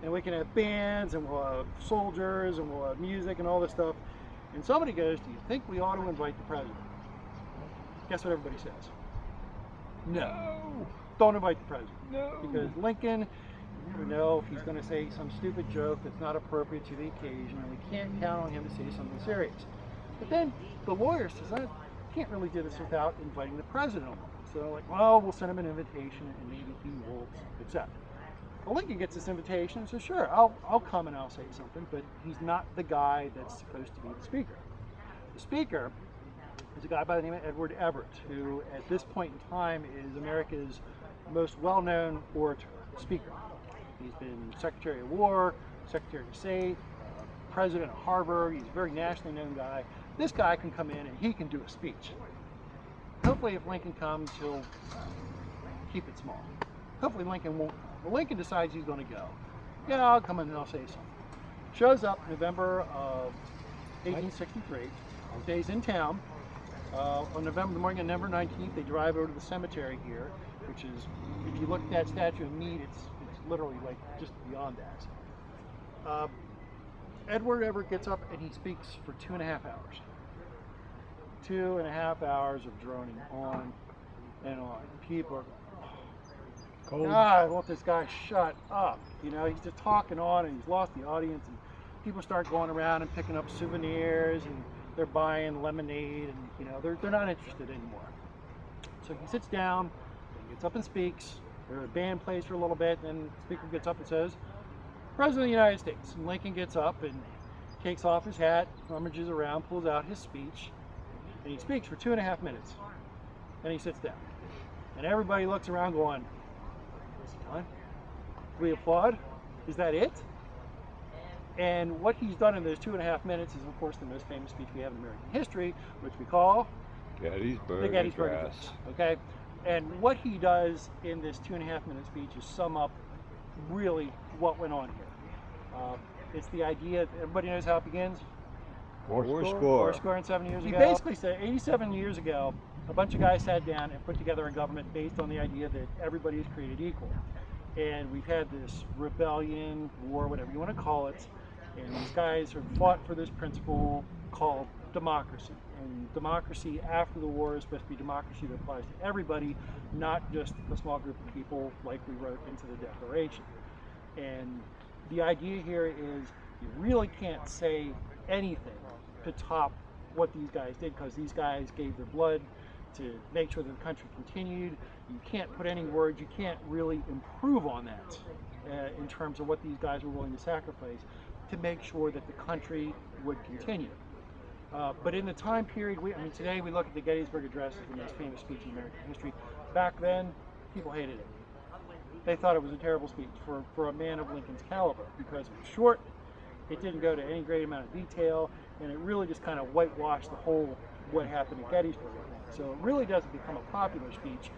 And we can have bands, and we'll have soldiers, and we'll have music and all this stuff. And somebody goes, do you think we ought to invite the president? Guess what everybody says? No. Don't invite the president. No. Because Lincoln never know if he's going to say some stupid joke that's not appropriate to the occasion, and we can't count on him to say something serious. But then the lawyer says, I can't really do this without inviting the president along. So like, well, we'll send him an invitation and maybe he will accept. Well, Lincoln gets this invitation and says, sure, I'll come and I'll say something, but he's not the guy that's supposed to be the speaker. The speaker is a guy by the name of Edward Everett, who at this point in time is America's most well-known orator, speaker. He's been Secretary of War, Secretary of State, President of Harvard. He's a very nationally known guy. This guy can come in and he can do a speech. Hopefully if Lincoln comes, he'll keep it small. Hopefully Lincoln won't come. Well, Lincoln decides he's going to go. Yeah, I'll come in and I'll say something. Shows up November of 1863. Stays in town. On the morning of November 19th, they drive over to the cemetery here, which is, if you look at that statue of Meade, it's literally like just beyond that. Edward Everett gets up and he speaks for 2.5 hours. 2.5 hours of droning on and on. People are, God, I want this guy shut up. You know, he's just talking on and he's lost the audience, and people start going around and picking up souvenirs, and they're buying lemonade, and you know, they're not interested anymore. So he sits down, and gets up and speaks. The band plays for a little bit, and then the speaker gets up and says, President of the United States. And Lincoln gets up and takes off his hat, rummages around, pulls out his speech, and he speaks for 2.5 minutes. Then he sits down. And everybody looks around going, is he done? Do we applaud? Is that it? And what he's done in those 2.5 minutes is, of course, the most famous speech we have in American history, which we call Gettysburg the Gettysburg Address. Okay? And what he does in this 2.5-minute speech is sum up really what went on here. It's the idea, everybody knows how it begins? Fourscore and 7 years ago. He basically said 87 years ago, a bunch of guys sat down and put together a government based on the idea that everybody is created equal. And we've had this rebellion, war, whatever you want to call it, and these guys have fought for this principle called democracy. And democracy after the war is supposed to be democracy that applies to everybody, not just a small group of people like we wrote into the Declaration. And the idea here is you really can't say anything to top what these guys did, because these guys gave their blood to make sure that the country continued. You can't put any words, you can't really improve on that in terms of what these guys were willing to sacrifice to make sure that the country would continue. But in the time period, I mean, today we look at the Gettysburg Address as the most famous speech in American history. Back then, people hated it. They thought it was a terrible speech for a man of Lincoln's caliber, because it was short, it didn't go to any great amount of detail, and it really just kind of whitewashed the whole what happened at Gettysburg, I think. So it really doesn't become a popular speech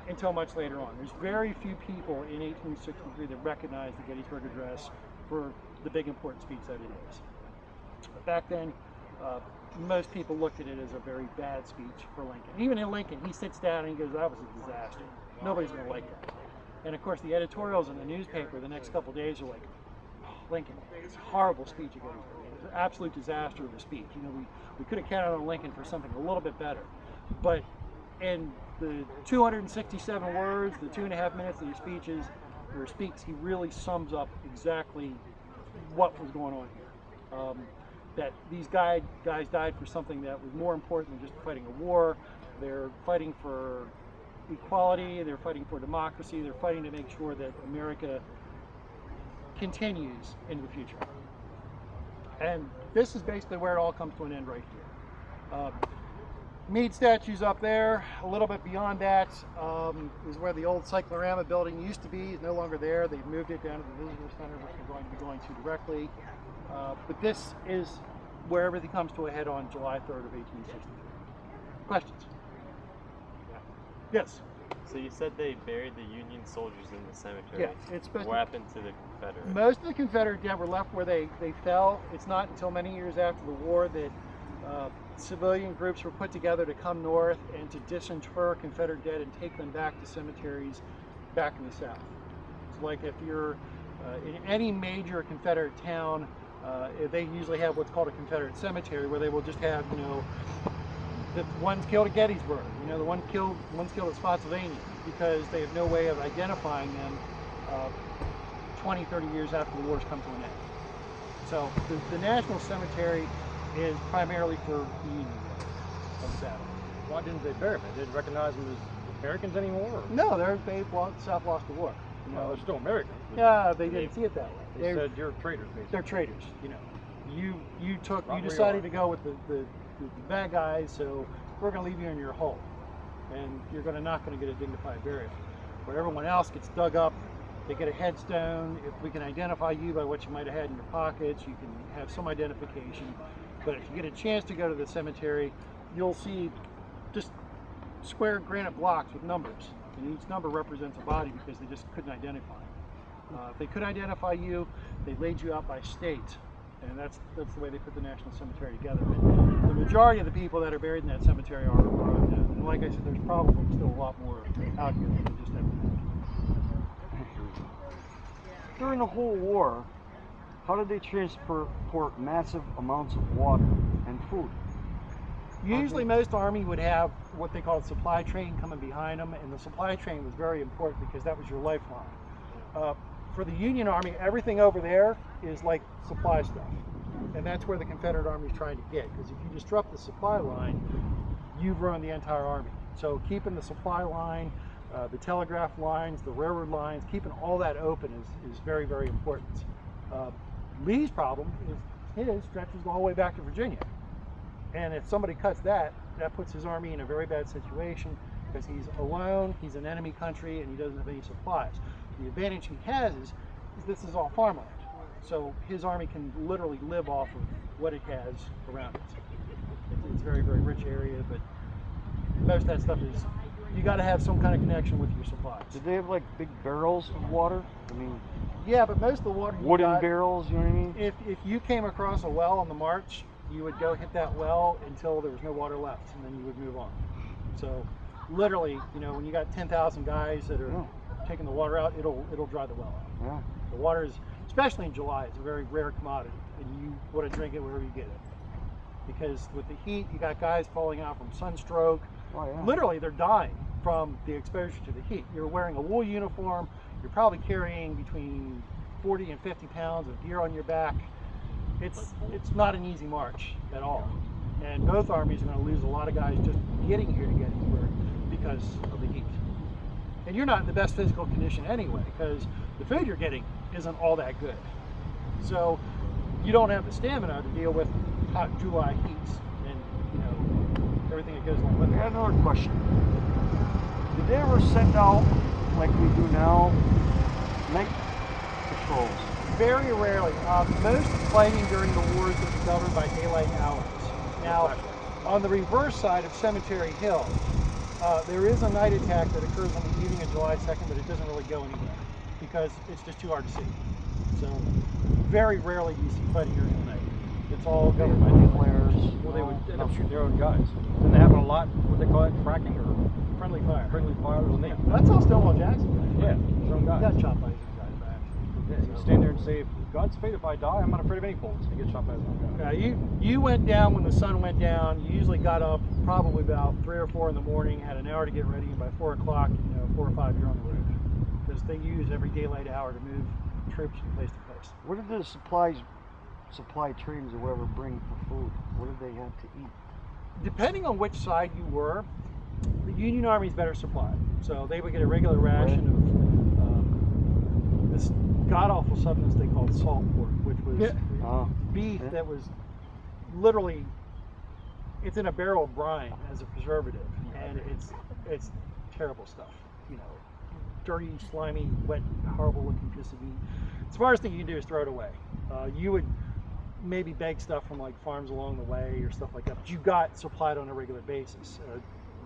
until much later on. There's very few people in 1863 that recognize the Gettysburg Address for the big important speech that it is. But back then, most people looked at it as a very bad speech for Lincoln. Even in Lincoln, he sits down and he goes, that was a disaster. Nobody's going to like that. And of course, the editorials in the newspaper the next couple of days are like, oh, Lincoln, it's a horrible speech at Gettysburg. It was an absolute disaster of a speech. You know, we could have counted on Lincoln for something a little bit better. But in the 267 words, the 2.5 minutes that he speaks, he really sums up exactly what was going on here. That these guys died for something that was more important than just fighting a war. They're fighting for equality, they're fighting for democracy, they're fighting to make sure that America continues into the future. And this is basically where it all comes to an end right here. Meade statue's up there. A little bit beyond that is where the old Cyclorama building used to be. It's no longer there. They've moved it down to the visitor center, which we're going to be going to directly. But this is where everything comes to a head on July 3rd of 1863. Questions? Yes? So you said they buried the Union soldiers in the cemetery. Yeah, it's supposed What happened to the Confederate? Most of the Confederate dead were left where they fell. It's not until many years after the war that civilian groups were put together to come north and to disinter Confederate dead and take them back to cemeteries back in the South. It's like if you're in any major Confederate town, they usually have what's called a Confederate cemetery, where they will just have, you know, the ones killed at Gettysburg, you know, the ones killed at Spotsylvania, because they have no way of identifying them 20, 30 years after the wars come to an end. So the National Cemetery is primarily for the Union of the battle. Why didn't they bury them? They didn't recognize them as Americans anymore? Or? No, South lost the war. You know, No, they're still Americans. yeah, they didn't see it that way. They said you're traitors, basically. They're traitors. You know, you Right decided to go with the bad guys, so we're going to leave you in your hole, and you're not going to get a dignified burial. Where everyone else gets dug up, they get a headstone. If we can identify you by what you might have had in your pockets, you can have some identification. But if you get a chance to go to the cemetery, you'll see just square granite blocks with numbers, and each number represents a body because they just couldn't identify it. If they could identify you, they laid you out by state, and that's the way they put the National Cemetery together. But the majority of the people that are buried in that cemetery are unknown. And like I said, there's probably still a lot more out here that we just haven't mentioned. During the whole war, how did they transport massive amounts of water and food? Usually most army would have what they call a supply train coming behind them, and the supply train was very important because that was your lifeline. For the Union Army, everything over there is like supply stuff, and that's where the Confederate Army is trying to get, because if you disrupt the supply line, you've ruined the entire army. So keeping the supply line, the telegraph lines, the railroad lines, keeping all that open is very, very important. Lee's problem is his stretches all the way back to Virginia. And if somebody cuts that puts his army in a very bad situation because he's alone, he's in enemy country, and he doesn't have any supplies. The advantage he has is this is all farmland. So his army can literally live off of what it has around it. It's a very, very rich area, but most of that stuff is, you got to have some kind of connection with your supplies. Did they have like big barrels of water? I mean, yeah, but most of the water you wooden got, barrels, you know what I mean? If you came across a well on the march, you would go hit that well until there was no water left, and then you would move on. So literally, you know, when you got 10,000 guys that are taking the water out, it'll dry the well out. Yeah. The water is, especially in July, it's a very rare commodity, and you want to drink it wherever you get it. Because with the heat, you got guys falling out from sunstroke. Oh, yeah. Literally, they're dying from the exposure to the heat. You're wearing a wool uniform. You're probably carrying between 40 and 50 pounds of gear on your back. It's not an easy march at all. And both armies are going to lose a lot of guys just getting here to Gettysburg because of the heat. And you're not in the best physical condition anyway, because the food you're getting isn't all that good. So you don't have the stamina to deal with hot July heats and, you know, everything that goes along with I it. got another question. Did they ever send out, like we do now, night patrols? Very rarely. Most fighting during the wars was governed by daylight hours. Now, on the reverse side of Cemetery Hill, there is a night attack that occurs on the evening of July 2nd, but it doesn't really go anywhere because it's just too hard to see. So, very rarely do you see fighting during the night. It's all governed by daylight flares. Well, they would end up shooting their own guys. Didn't they happen a lot? What they call it, fracking or friendly fire. friendly fire? Well, they, That's all Stonewall Jackson. yeah, his own He guys. got shot by his own guys back. Yeah, you stand there and say, God's fate if I die, I'm not afraid of any bullets. He gets shot by his own guy. You went down when the sun went down. You usually got up probably about 3 or 4 in the morning, had an hour to get ready, and by 4 o'clock, 4 or 5, you're on the road. Because they use every daylight hour to move troops from place to place. What did the supply trains or whatever bring for food? What did they have to eat? Depending on which side you were, the Union Army's better supplied. So they would get a regular ration of this god-awful substance they called salt pork, which was beef that was literally, it's in a barrel of brine as a preservative, and it's terrible stuff. Dirty, slimy, wet, horrible-looking piece of meat. As far as thing you can do is throw it away. You would maybe beg stuff from like farms along the way or stuff like that, but you got supplied on a regular basis.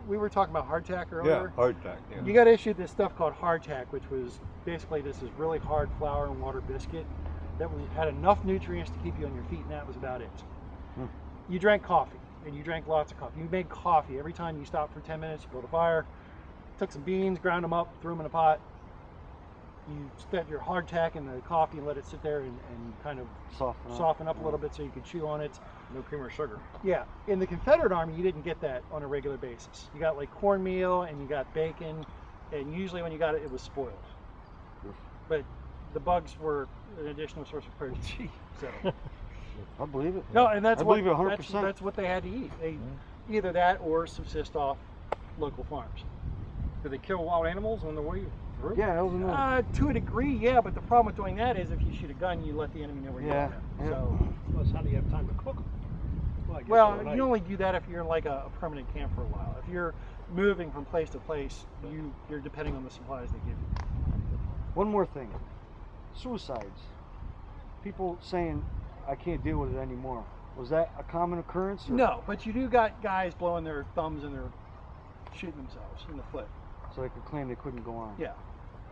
We were talking about hardtack earlier. Yeah, hardtack. Yeah. You got issued this stuff called hardtack, which was basically this is really hard flour and water biscuit that had enough nutrients to keep you on your feet, and that was about it. You drank coffee, and you drank lots of coffee. You made coffee every time you stopped for 10 minutes. You built a fire, took some beans, ground them up, threw them in a pot. You set your hardtack in the coffee and let it sit there and kind of soften up a little bit so you could chew on it. No cream or sugar. Yeah, in the Confederate Army, you didn't get that on a regular basis. You got like cornmeal and you got bacon, and usually when you got it, it was spoiled. But the bugs were an additional source of protein. So I believe it. no, and that's I what believe it 100%. that's what they had to eat. They either that or subsist off local farms. Do they kill wild animals on the way through? Yeah, that was another. To a degree, yeah, but the problem with doing that is if you shoot a gun, you let the enemy know where you are. Yeah. So, Plus, how do you have time to cook them? well, you only do that if you're in like a permanent camp for a while. If you're moving from place to place, you're depending on the supplies they give you. One more thing. Suicides. People saying, I can't deal with it anymore. Was that a common occurrence? Or? No, but you do got guys blowing their thumbs and they're shooting themselves in the foot. So they could claim they couldn't go on. Yeah,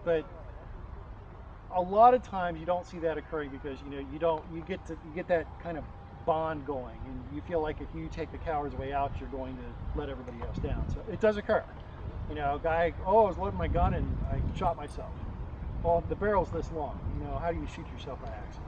but a lot of times you don't see that occurring because you get that kind of bond going, and you feel like if you take the coward's way out, you're going to let everybody else down. So it does occur. A guy, I was loading my gun and I shot myself. Well, the barrel's this long. How do you shoot yourself by accident?